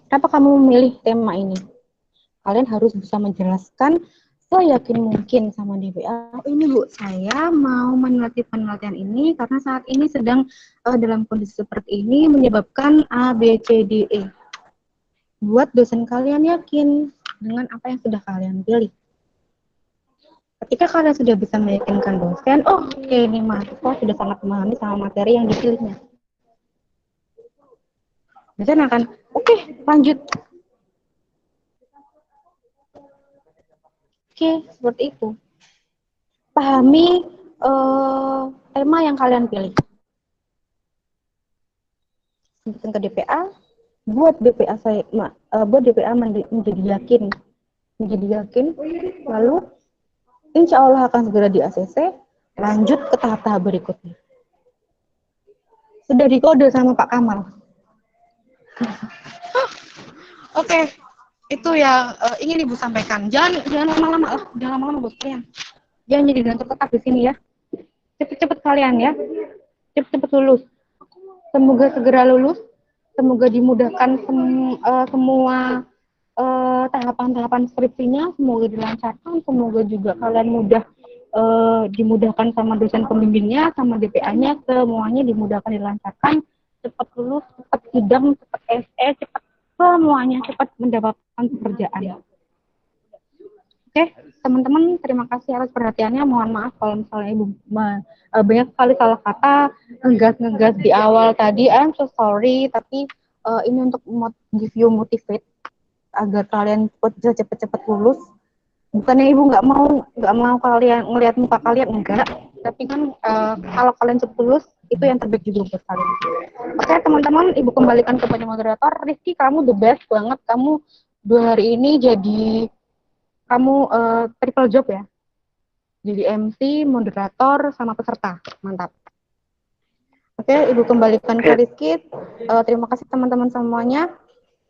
Kenapa kamu memilih tema ini? Kalian harus bisa menjelaskan seyakin mungkin sama DPA. Ini Bu, saya mau meneliti penelitian ini karena saat ini sedang dalam kondisi seperti ini menyebabkan A, B, C, D, E. Buat dosen kalian yakin dengan apa yang sudah kalian pilih. Ketika kalian sudah bisa meyakinkan dosen, oke, ini mahasiswa sudah sangat memahami sama materi yang dipilihnya. Dosen akan, oke, lanjut. Oke, seperti itu. Pahami tema yang kalian pilih. sampaikan ke DPA, buat DPA menjadi yakin, lalu insya Allah akan segera di ACC, lanjut ke tahap-tahap berikutnya. Sudah dikode sama Pak Kamal. Oke, itu yang ingin Ibu sampaikan. Jangan lama-lama lah, jangan lama-lama buat kalian. Jangan jadi donatur tetap di sini ya. Cepet-cepet kalian ya, cepet-cepet lulus. Semoga segera lulus, semoga dimudahkan semua tahapan-tahapan skripsinya, semoga dilancarkan, semoga juga kalian dimudahkan sama dosen pembimbingnya, sama DPA-nya, semuanya dimudahkan, dilancarkan, cepat lulus, cepat sidang, cepat SE, cepat semuanya, cepat mendapatkan pekerjaan. Oke, teman-teman, terima kasih atas perhatiannya. Mohon maaf kalau misalnya Ibu banyak sekali salah kata, ngegas di awal tadi. I'm so sorry, tapi ini untuk give you motivate agar kalian bisa cepet-cepet lulus. Bukannya Ibu nggak mau kalian ngelihat muka kalian, enggak. Tapi kan kalau kalian cepet lulus, itu yang terbaik juga buat kalian. Oke, teman-teman, Ibu kembalikan kepada moderator. Rizky, kamu the best banget. Kamu 2 hari ini kamu triple job ya. Jadi MC, moderator, sama peserta. Mantap. Oke, Ibu kembalikan ke Rizky. Terima kasih teman-teman semuanya.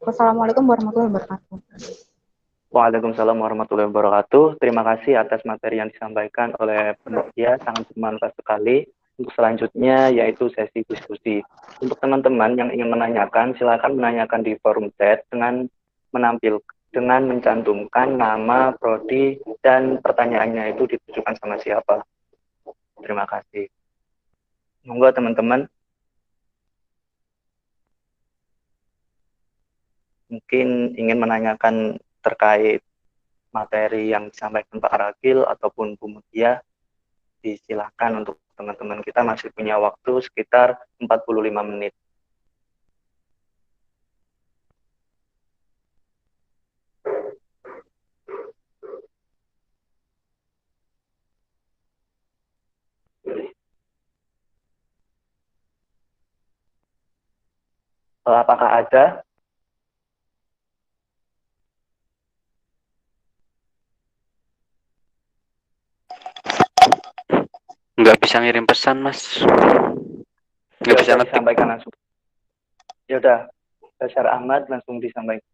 Wassalamualaikum warahmatullahi wabarakatuh. Waalaikumsalam warahmatullahi wabarakatuh. Terima kasih atas materi yang disampaikan oleh panitia, sangat bermanfaat sekali. Untuk selanjutnya yaitu sesi diskusi. Untuk teman-teman yang ingin menanyakan, silakan menanyakan di forum chat dengan mencantumkan nama, prodi, dan pertanyaannya itu ditujukan sama siapa. Terima kasih. Monggo teman-teman. Mungkin ingin menanyakan terkait materi yang disampaikan Pak Ragil ataupun Bu Mutia, disilakan. Untuk teman-teman kita masih punya waktu sekitar 45 menit. Apakah ada? Nggak bisa ngirim pesan, Mas. Nggak bisa ngetik. Disampaikan langsung. Ya udah, Bashar Ahmad langsung disampaikan.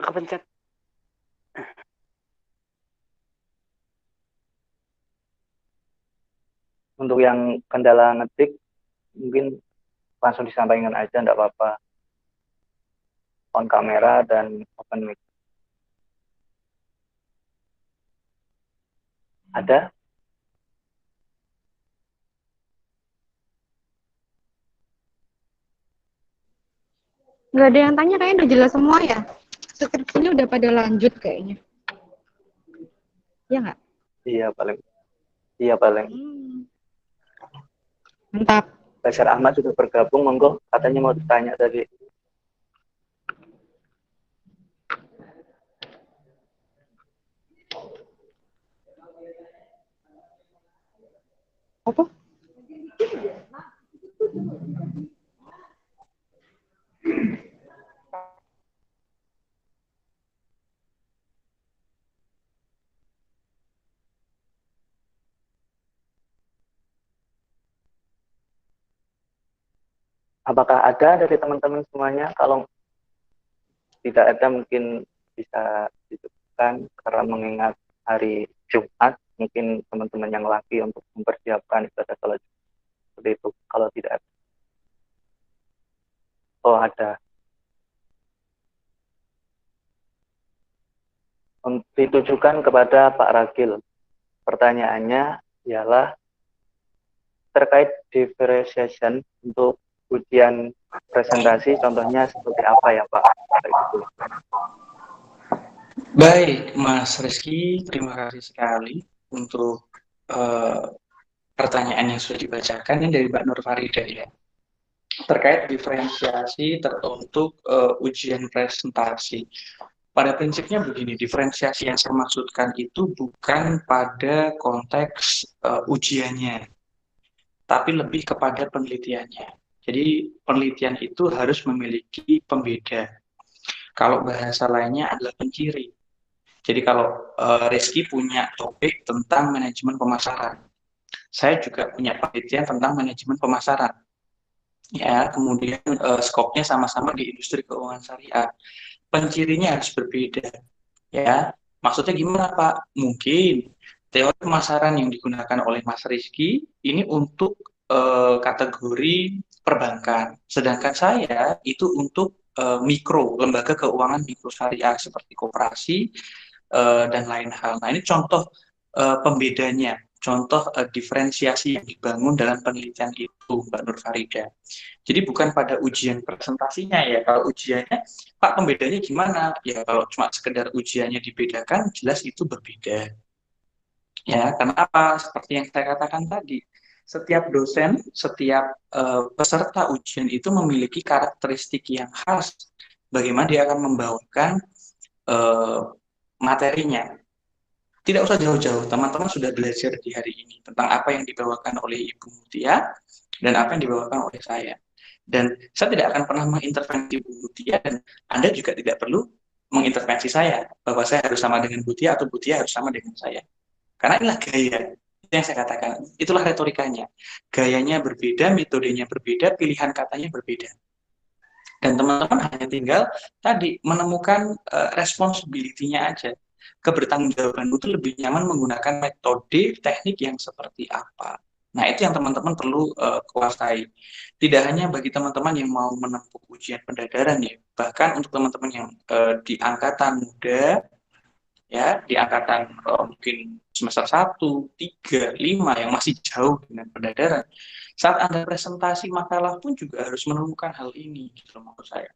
Kepencet. Untuk yang kendala ngetik, mungkin langsung disampaikan aja, enggak apa-apa. On kamera dan open mic. Ada? Nggak ada yang tanya, kayaknya udah jelas semua ya. Skripsinya udah pada lanjut kayaknya. Iya nggak? Iya paling. Mantap. Bashar Ahmad sudah bergabung, monggo. Katanya mau ditanya tadi. Apa? Apakah ada dari teman-teman semuanya? Kalau tidak ada mungkin bisa disebutkan, karena mengingat hari Jumat, mungkin teman-teman yang laki untuk mempersiapkan ibadah sholat seperti itu. Kalau tidak ada. Oh, ada. Ditujukan kepada Pak Ragil. Pertanyaannya ialah terkait differentiation untuk ujian presentasi, contohnya seperti apa ya Pak? Baik, Mas Rizky, terima kasih sekali untuk pertanyaan yang sudah dibacakan. Ini dari Mbak Nur Farida ya. Terkait diferensiasi untuk ujian presentasi. Pada prinsipnya begini, diferensiasi yang saya maksudkan itu bukan pada konteks ujiannya, tapi lebih kepada penelitiannya. Jadi penelitian itu harus memiliki pembeda. Kalau bahasa lainnya adalah penciri. Jadi kalau Rizky punya topik tentang manajemen pemasaran, saya juga punya penelitian tentang manajemen pemasaran. Ya, kemudian skopnya sama-sama di industri keuangan syariah. Pencirinya harus berbeda. Ya, maksudnya gimana Pak? Mungkin teori pemasaran yang digunakan oleh Mas Rizky ini untuk kategori perbankan, sedangkan saya itu untuk mikro, lembaga keuangan mikro syariah seperti koperasi dan lain hal. Nah, ini contoh pembedanya, contoh diferensiasi yang dibangun dalam penelitian itu, Mbak Nur Farida. Jadi bukan pada ujian presentasinya ya, kalau ujiannya, Pak pembedanya gimana? Ya kalau cuma sekedar ujiannya dibedakan, jelas itu berbeda. Ya, karena apa? Seperti yang saya katakan tadi, setiap dosen, setiap peserta ujian itu memiliki karakteristik yang khas. Bagaimana dia akan membawakan materinya. Tidak usah jauh-jauh, teman-teman sudah belajar di hari ini tentang apa yang dibawakan oleh Ibu Mutia dan apa yang dibawakan oleh saya. Dan saya tidak akan pernah mengintervensi Bu Mutia dan Anda juga tidak perlu mengintervensi saya bahwa saya harus sama dengan Bu Tia atau Bu Tia harus sama dengan saya. Karena inilah gaya, itu yang saya katakan, itulah retorikanya. Gayanya berbeda, metodenya berbeda, pilihan katanya berbeda. Dan teman-teman hanya tinggal tadi menemukan responsibility-nya aja. Kebertanggungjawaban itu lebih nyaman menggunakan metode, teknik yang seperti apa. Nah, itu yang teman-teman perlu kuasai. Tidak hanya bagi teman-teman yang mau menempuh ujian pendadaran ya, bahkan untuk teman-teman yang di angkatan muda, ya di angkatan mungkin semester 1, 3, 5 yang masih jauh dengan pendadaran, saat Anda presentasi makalah pun juga harus menemukan hal ini gitu maksud saya.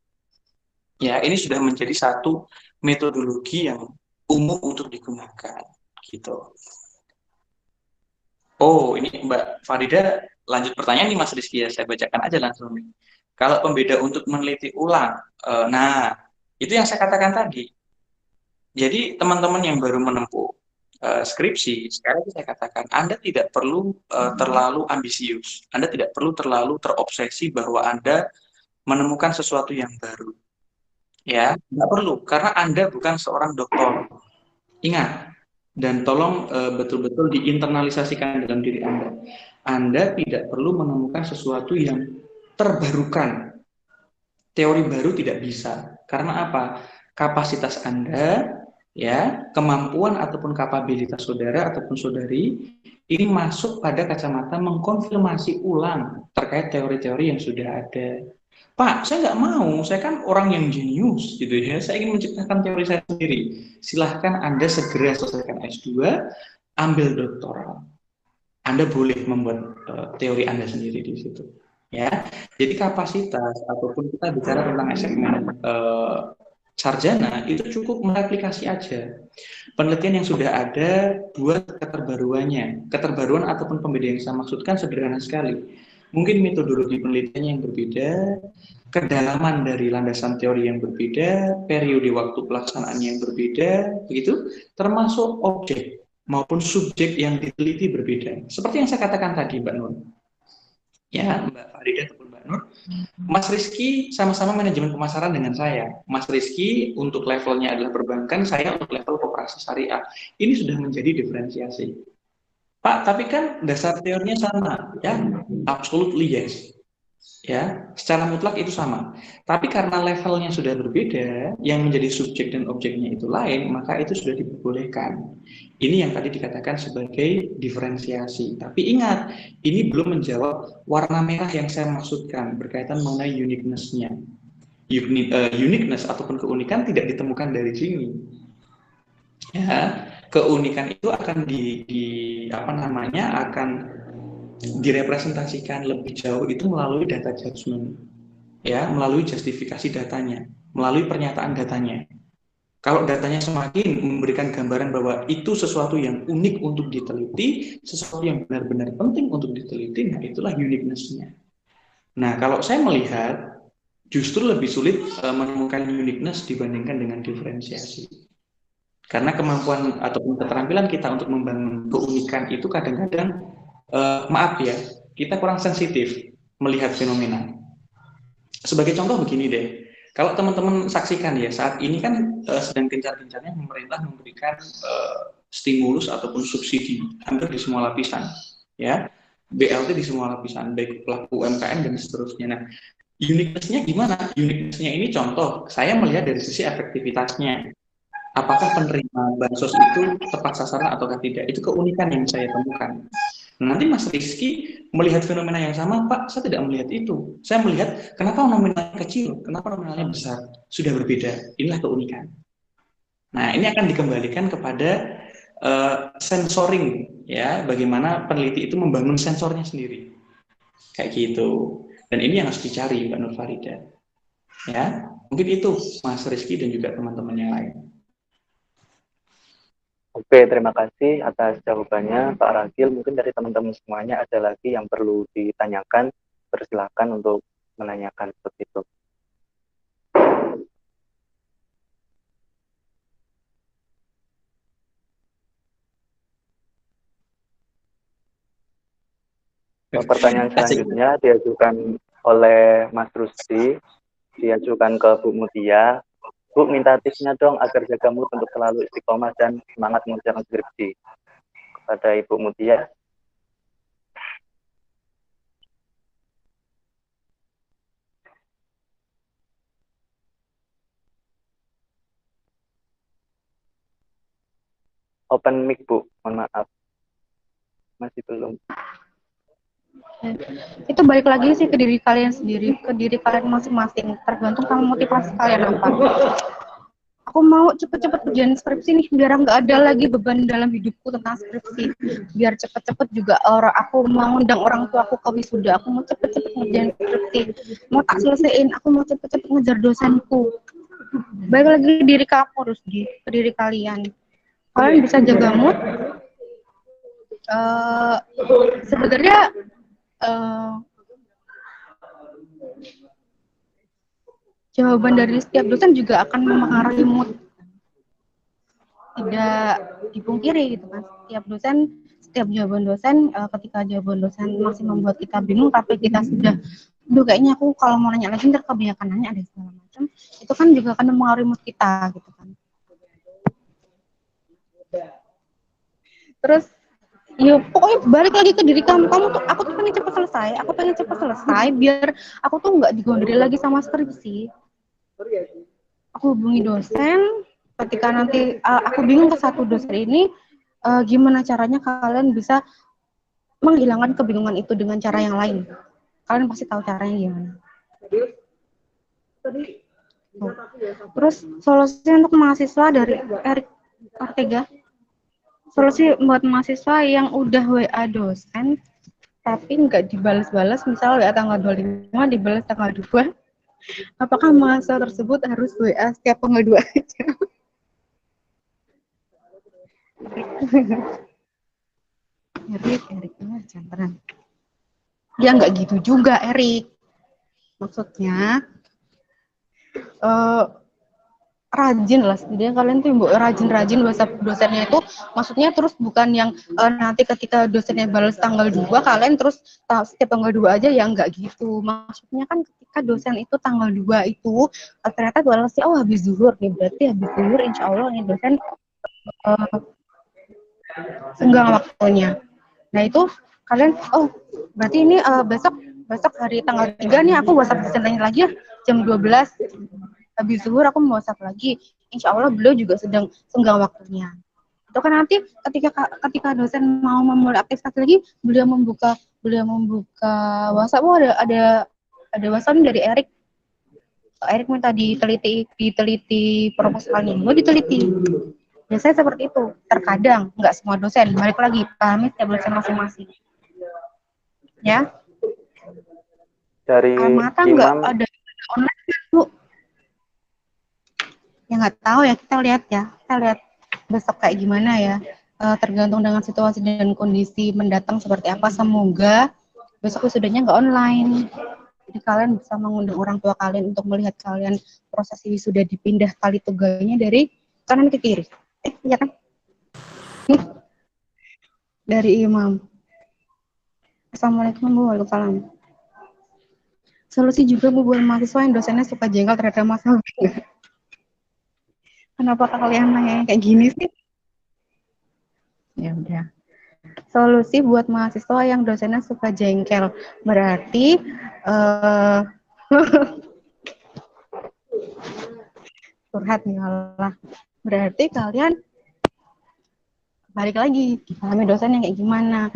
Ya, ini sudah menjadi satu metodologi yang umum untuk digunakan gitu. Oh, ini Mbak Farida lanjut pertanyaan nih Mas Rizky ya, saya bacakan aja langsung nih. Kalau pembeda untuk meneliti ulang, nah itu yang saya katakan tadi. Jadi teman-teman yang baru menempuh skripsi, sekarang saya katakan Anda tidak perlu terlalu ambisius, Anda tidak perlu terlalu terobsesi bahwa Anda menemukan sesuatu yang baru. Ya, nggak perlu, karena Anda bukan seorang dokter. Ingat, dan tolong betul-betul diinternalisasikan dalam diri Anda. Anda tidak perlu menemukan sesuatu yang terbarukan. Teori baru tidak bisa. Karena apa? Kapasitas Anda, ya, kemampuan ataupun kapabilitas saudara ataupun saudari ini masuk pada kacamata mengkonfirmasi ulang terkait teori-teori yang sudah ada. Pak, saya nggak mau, saya kan orang yang jenius gitu ya, saya ingin menciptakan teori saya sendiri. Silahkan Anda segera selesaikan S2, ambil doktoral. Anda boleh membuat teori Anda sendiri di situ. Ya, jadi kapasitas ataupun kita bicara tentang segmen sarjana itu cukup mereplikasi aja penelitian yang sudah ada buat keterbaruannya. Keterbaruan ataupun pembeda yang saya maksudkan sederhana sekali. Mungkin metodologi penelitiannya yang berbeda, kedalaman dari landasan teori yang berbeda, periode waktu pelaksanaannya yang berbeda, begitu, termasuk objek maupun subjek yang diteliti berbeda. Seperti yang saya katakan tadi, Mbak Nur. Ya, Mbak Farida ataupun Mbak Nur. Mas Rizky sama-sama manajemen pemasaran dengan saya. Mas Rizky untuk levelnya adalah perbankan, saya untuk level koperasi syariah. Ini sudah menjadi diferensiasi. Pak, tapi kan dasar teorinya sama, ya? Absolutely yes. Ya, secara mutlak itu sama. Tapi karena levelnya sudah berbeda, yang menjadi subjek dan objeknya itu lain, maka itu sudah diperbolehkan. Ini yang tadi dikatakan sebagai diferensiasi. Tapi ingat, ini belum menjawab warna merah yang saya maksudkan berkaitan mengenai uniqueness-nya. Uniqueness ataupun keunikan tidak ditemukan dari sini. Ya, keunikan itu akan akan direpresentasikan lebih jauh itu melalui data judgment, ya, melalui justifikasi datanya, melalui pernyataan datanya. Kalau datanya semakin memberikan gambaran bahwa itu sesuatu yang unik untuk diteliti, sesuatu yang benar-benar penting untuk diteliti, nah itulah uniqueness-nya. Nah, kalau saya melihat justru lebih sulit menemukan uniqueness dibandingkan dengan diferensiasi. Karena kemampuan ataupun keterampilan kita untuk membangun keunikan itu kadang-kadang maaf ya, kita kurang sensitif melihat fenomena. Sebagai contoh begini deh, kalau teman-teman saksikan ya, saat ini kan sedang gencar-gencarnya pemerintah memberikan stimulus ataupun subsidi hampir di semua lapisan, ya, BLT di semua lapisan, baik pelaku UMKM dan seterusnya. Nah, uniqueness-nya gimana? Uniqueness-nya ini contoh, saya melihat dari sisi efektivitasnya. Apakah penerima bansos itu tepat sasaran ataukah tidak? Itu keunikan yang saya temukan. Nanti Mas Rizky melihat fenomena yang sama, Pak, saya tidak melihat itu. Saya melihat kenapa nominalnya kecil, kenapa nominalnya besar. Sudah berbeda, inilah keunikan. Nah, ini akan dikembalikan kepada sensoring, ya, bagaimana peneliti itu membangun sensornya sendiri. Kayak gitu. Dan ini yang harus dicari, Mbak Nur Farida. Ya, mungkin itu Mas Rizky dan juga teman-teman yang lain. Oke, terima kasih atas jawabannya Pak Ragil. Mungkin dari teman-teman semuanya ada lagi yang perlu ditanyakan. Persilakan untuk menanyakan seperti itu. Pertanyaan selanjutnya diajukan oleh Mas Rusdi, diajukan ke Bu Mutia. Bu, minta tipsnya dong agar jaga mood untuk selalu istiqomah dan semangat mengerjakan skripsi. Kepada Ibu Mutia. Open mic, Bu. Mohon maaf. Masih belum. Itu balik lagi sih ke diri kalian sendiri, ke diri kalian masing-masing, tergantung sama motivasi kalian apa. Aku mau cepet-cepet kerjaan skripsi nih, biar nggak ada lagi beban dalam hidupku tentang skripsi. Biar cepet-cepet juga aku mau undang orang tua aku ke wisuda, aku mau cepet-cepet ngerjain skripsi. Mau tak selesaiin, aku mau cepet-cepet ngejar dosenku. Balik lagi ke diri kamu, Rusdi, ke diri kalian. Kalian bisa jaga mood. Sebenarnya jawaban dari setiap dosen juga akan mempengaruhi mood. Tidak dipungkiri gitu kan. Setiap jawaban dosen, ketika jawaban dosen masih membuat kita bingung, tapi kita sudah, kayaknya aku kalau mau nanya lagi ntar kebanyakan nanya ada segala macam, itu kan juga akan mempengaruhi mood kita gitu kan. Terus ya pokoknya balik lagi ke diri kamu tuh, aku tuh pengen cepat selesai biar aku tuh nggak digondoli lagi sama skripsi. Aku hubungi dosen, ketika nanti aku bingung ke satu dosen ini, gimana caranya kalian bisa menghilangkan kebingungan itu dengan cara yang lain. Kalian pasti tahu caranya gimana. Terus solusi untuk mahasiswa dari Erik Ortega. Solusi buat mahasiswa yang udah WA dosen tapi nggak dibalas-balas, misal WA tanggal 25 dibalas tanggal 2. Apakah mahasiswa tersebut harus WA setiap tanggal 2 aja? Erik jangan. Ya nggak gitu juga, Erik. Maksudnya rajin lah, setidaknya kalian tuh rajin WhatsApp dosennya itu, maksudnya terus bukan yang nanti ketika dosennya balas tanggal 2 kalian terus setiap tanggal 2 aja, ya enggak gitu. Maksudnya kan ketika dosen itu tanggal 2 itu ternyata balasnya habis zuhur nih, berarti habis zuhur insya Allah nih dosen senggang waktunya. Nah itu kalian berarti ini besok hari tanggal 3 nih aku WhatsApp dosennya lagi ya jam 12 habis zuhur aku mau WhatsApp lagi, insya Allah beliau juga sedang senggang waktunya. Itu kan nanti ketika dosen mau memulai aktivitas lagi, beliau membuka WhatsApp. Ada WhatsApp dari Erik. Erik minta diteliti proposalnya, mau diteliti. Biasanya seperti itu. Terkadang nggak semua dosen. Balik lagi pahami setiap dosen masing-masing. Ya. Dari Almata nggak ada online kan, Bu? Ya nggak tahu ya, kita lihat besok kayak gimana ya, tergantung dengan situasi dan kondisi mendatang seperti apa. Semoga besok wisudanya nggak online, jadi kalian bisa mengundang orang tua kalian untuk melihat kalian proses wisuda dipindah kali tuganya dari kanan ke kiri, ya kan, dari imam. Assalamualaikum warahmatullahi wabarakatuh. Solusi juga Bu buat mahasiswa yang dosennya suka jengkel terhadap masalah. Kenapa kalian nanya kayak gini sih? Ya udah. Solusi buat mahasiswa yang dosennya suka jengkel. Berarti curhat nih Allah. Berarti kalian balik lagi pahami dosen yang kayak gimana.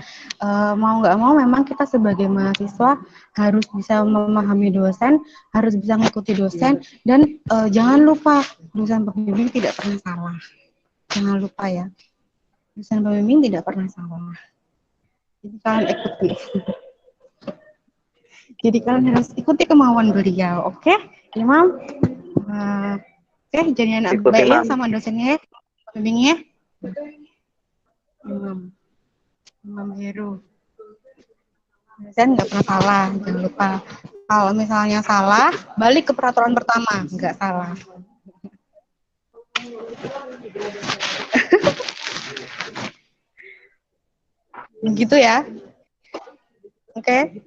Mau nggak mau memang kita sebagai mahasiswa harus bisa memahami dosen, harus bisa mengikuti dosen, dan jangan lupa dosen pembimbing tidak pernah salah. Jangan lupa ya, dosen pembimbing tidak pernah salah. Jadi kalian ikuti. Jadi kalian harus ikuti kemauan beliau, oke? Imam, oke, jadi anak Ikuti, baik ya Mam. sama dosennya, pembimbingnya. Imam Heru. Dan nggak pernah salah, jangan lupa. Kalau misalnya salah, balik ke peraturan pertama, nggak salah. Begitu ya. Oke.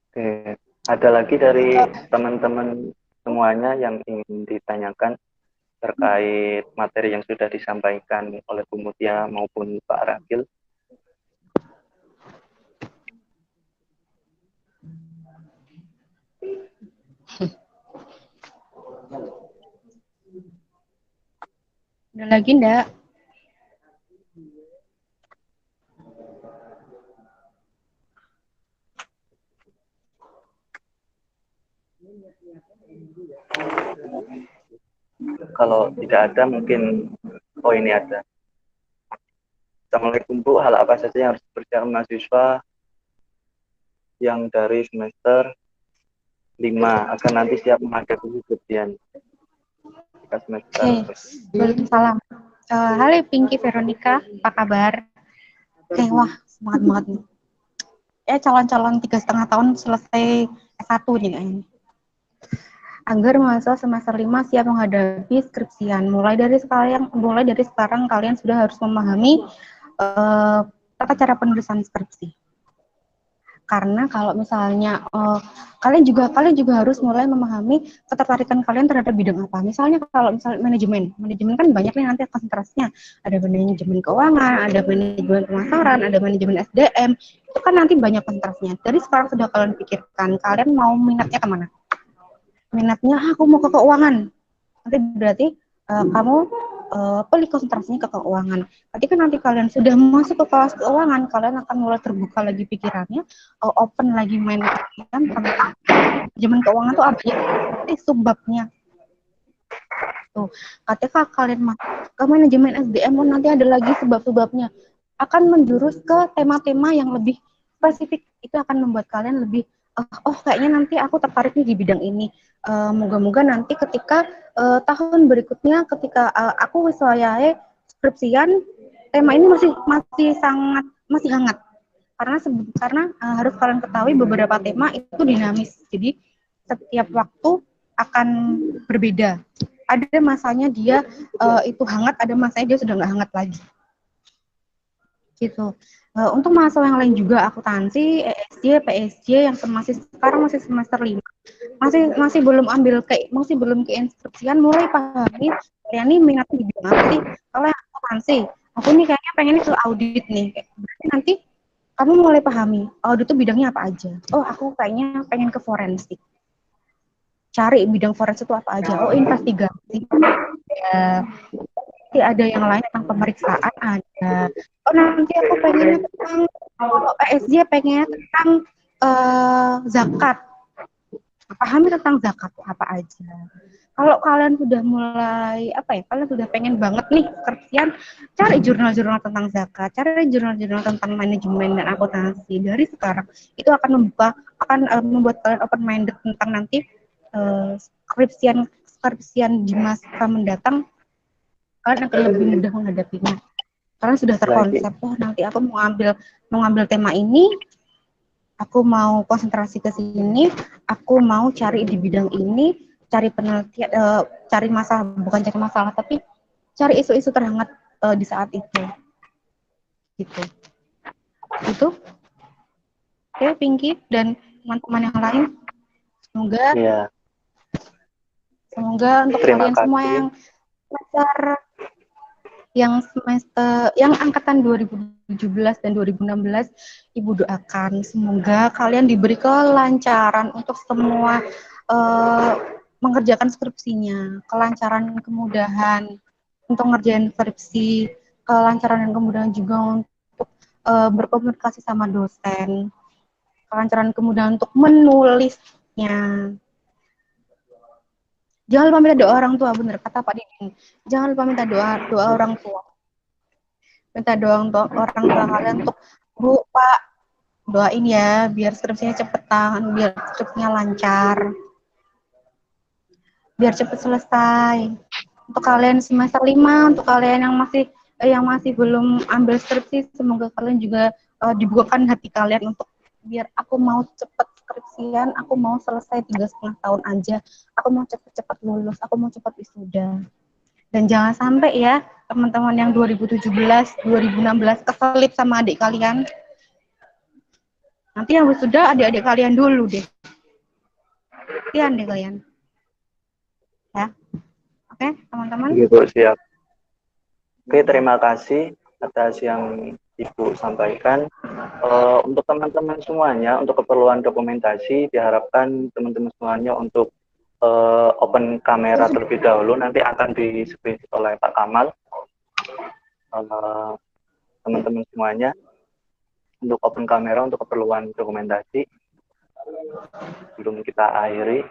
Oke, ada lagi dari teman-teman semuanya yang ingin ditanyakan terkait materi yang sudah disampaikan oleh Bu Mutia maupun Pak Ragil? Ada lagi enggak? Kalau tidak ada mungkin, oh ini ada. Assalamualaikum Bu, hal apa saja yang harus dipersiapkan mahasiswa yang dari semester 5 agar nanti siap menghadapi ujian ketika semester. Waalaikumsalam. Halo Pinky Veronica, apa kabar? Oke, wah semangat banget nih. Calon-calon 3,5 tahun selesai S1 nih kayaknya. Agar mahasiswa semester 5 siap menghadapi skripsian. Mulai dari sekarang kalian sudah harus memahami tata cara penulisan skripsi. Karena kalau misalnya kalian juga harus mulai memahami ketertarikan kalian terhadap bidang apa. Misalnya kalau manajemen kan banyak nih nanti konsentrasinya. Ada manajemen keuangan, ada manajemen pemasaran, ada manajemen SDM. Itu kan nanti banyak konsentrasinya. Dari sekarang sudah kalian pikirkan, kalian mau minatnya kemana? Minatnya aku mau ke keuangan. Nanti berarti kamu pilih konsentrasinya ke keuangan. Ketika nanti kalian sudah masuk ke kelas keuangan, kalian akan mulai terbuka lagi pikirannya, open lagi main kalian tentang manajemen keuangan tuh apa ya? Nanti subbabnya. Tuh, ketika kalian masuk ke manajemen SDM, nanti ada lagi sebab-sebabnya. Akan menjurus ke tema-tema yang lebih spesifik. Itu akan membuat kalian lebih, oh kayaknya nanti aku tertarik nih di bidang ini. Moga-moga nanti ketika tahun berikutnya ketika aku wiswayahe skripsian, tema ini masih hangat karena harus kalian ketahui beberapa tema itu dinamis, jadi setiap waktu akan berbeda. Ada masanya dia itu hangat, ada masanya dia sudah nggak hangat lagi gitu. Untuk mahasiswa yang lain juga akuntansi, ESJ, PSG yang sekarang masih semester 5, masih belum keinskripsian, mulai pahami kalian nih minatnya di bidang apa sih. Kalau yang akuntansi, aku nih kayaknya pengennya ke audit nih. Berarti nanti kamu mulai pahami audit itu bidangnya apa aja. Oh, aku kayaknya pengen ke forensik. Cari bidang forensik itu apa aja. Oh, investigasi. Ya, nanti ada yang lain tentang pemeriksaan ada. Oh, nanti aku pengennya tentang ESG pengennya tentang zakat. Pahami tentang zakat apa aja. Kalau kalian sudah mulai kalian sudah pengen banget nih skripsian, cari jurnal-jurnal tentang zakat, cari jurnal-jurnal tentang manajemen dan akuntansi dari sekarang. Itu akan membuat kalian open minded tentang nanti skripsian di masa mendatang. Kalian akan lebih mudah menghadapinya. Kalian sudah terkonsep, oh nanti aku mau ngambil tema ini, aku mau konsentrasi ke sini, aku mau cari di bidang ini, cari penelitian, bukan cari masalah, tapi cari isu-isu terhangat di saat itu. Gitu. Itu. Oke, Pinky dan teman-teman yang lain. Semoga Iya, untuk terima kalian semua kasih. yang semester yang angkatan 2017 dan 2016, Ibu doakan semoga kalian diberi kelancaran untuk semua mengerjakan skripsinya, kelancaran, kemudahan untuk ngerjain skripsi, kelancaran dan kemudahan juga untuk berkomunikasi sama dosen, kelancaran kemudahan untuk menulisnya. Jangan lupa minta doa orang tua, bener kata Pak Didin. Jangan lupa minta doa orang tua. Minta doa untuk orang tua kalian untuk, Bu, Pak, doain ya biar skripsinya cepetan, biar skripsinya lancar, biar cepet selesai. Untuk kalian semester 5, untuk kalian yang masih belum ambil skripsi, semoga kalian juga dibukakan hati kalian untuk biar aku mau cepet skripsian, aku mau selesai 3,5 tahun aja, aku mau cepet-cepet lulus, aku mau cepet wisuda. Dan jangan sampai ya teman-teman yang 2017, 2016 keselip sama adik kalian. Nanti yang wisuda adik-adik kalian dulu deh. Kasihan deh kalian. Ya. Oke, teman-teman. Gitu, siap. Oke, terima kasih atas yang Ibu sampaikan. Untuk teman-teman semuanya, untuk keperluan dokumentasi, diharapkan teman-teman semuanya untuk open kamera terlebih dahulu, nanti akan di-screenshot oleh Pak Kamal. Teman-teman semuanya, untuk open kamera untuk keperluan dokumentasi, belum kita akhiri.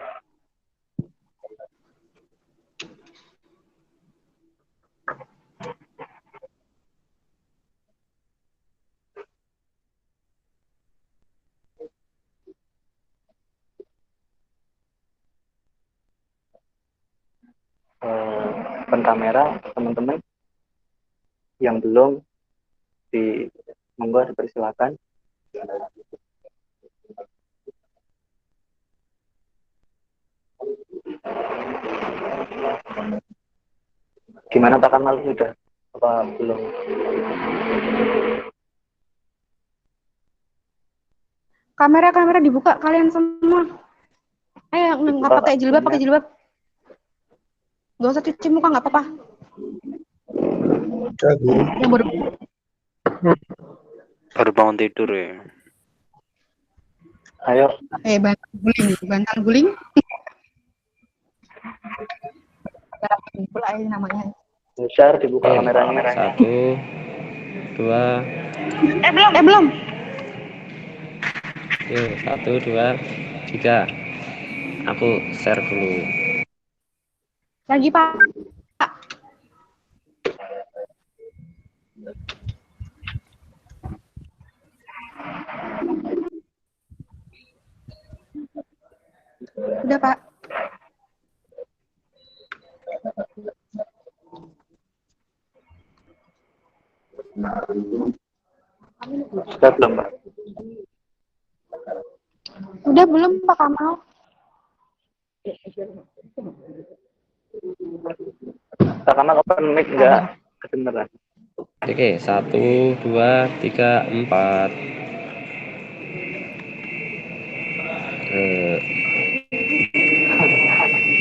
Open kamera, teman-teman yang belum monggo dipersilakan. Gimana Pak Kamal, sudah apa belum? Kamera dibuka kalian semua. Ayo nggak pakai jilbab, Gak usah cuci muka, nggak apa-apa. Yang Baru bangun tidur ya. Ayo. Bantal guling. Pula ini namanya. Share, dibuka kameranya. 1, 2. Belum. Yuk, 1, 2, 3. Aku share dulu. Lagi, Pak. Udah, Pak. Sudah belum, Pak? Udah belum, Pak Kamal? Pak Kamal open mic enggak? Kedengeran. Oke, 1, 2, 3, 4.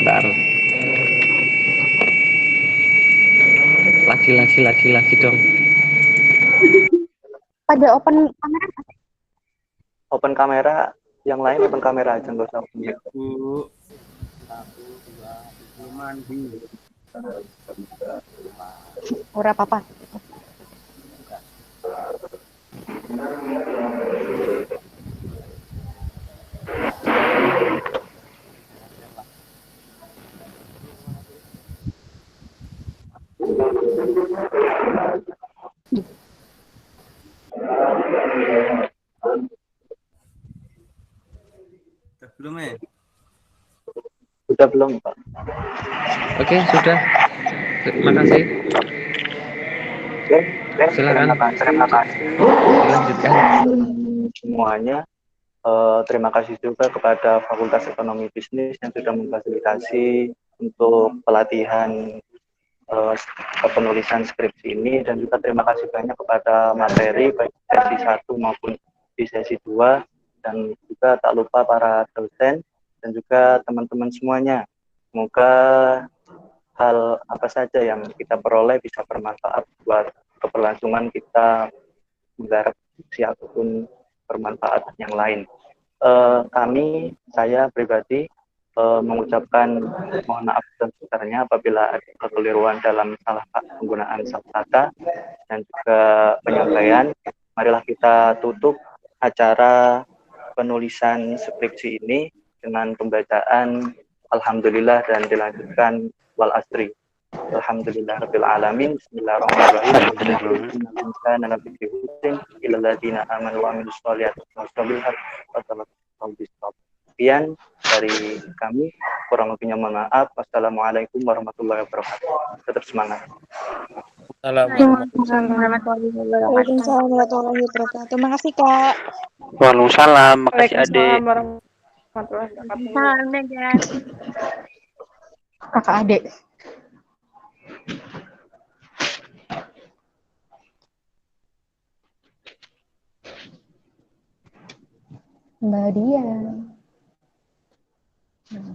Bentar. Lagi dong. Pada open kamera? Open kamera, yang lain open kamera aja, nggak usah open mic. Bu. 1, 2, belum mandi. Ora apa-apa. Belum ya? Sudah belum, Pak? Oke, sudah. Terima kasih. Oke, Silakan. terima kasih Lanjutkan. semuanya. Terima kasih juga kepada Fakultas Ekonomi Bisnis yang sudah memfasilitasi untuk pelatihan penulisan skripsi ini, dan juga terima kasih banyak kepada materi baik di sesi 1 maupun di sesi 2 dan juga tak lupa para dosen dan juga teman-teman semuanya. Semoga hal apa saja yang kita peroleh bisa bermanfaat buat keberlangsungan kita menggarap diskusi ataupun bermanfaat yang lain. Saya pribadi mengucapkan mohon maaf sebesarnya apabila ada kekeliruan dalam salah penggunaan salah kata dan juga penyampaian. Marilah kita tutup acara penulisan skripsi ini dengan pembacaan Alhamdulillah dan dilanjutkan wal asri. Alhamdulillahirabbil alamin. Bismillahirrahmanirrahim. Inna nabiyyi husn ila alladziina aamanu wa 'amilus shalihati wa tawasaw bis sabr. Sekian dari kami, kurang lebihnya mohon maaf. Wassalamualaikum warahmatullahi wabarakatuh. Tetap semangat. Waalaikumsalam warahmatullahi wabarakatuh. Waalaikumsalam warahmatullahi wabarakatuh. Makasih Kak. Waalaikumsalam, makasih Adik. Waalaikumsalam warahmatullahi wabarakatuh. Salam Negan. Kakak adik. Mbak Dian.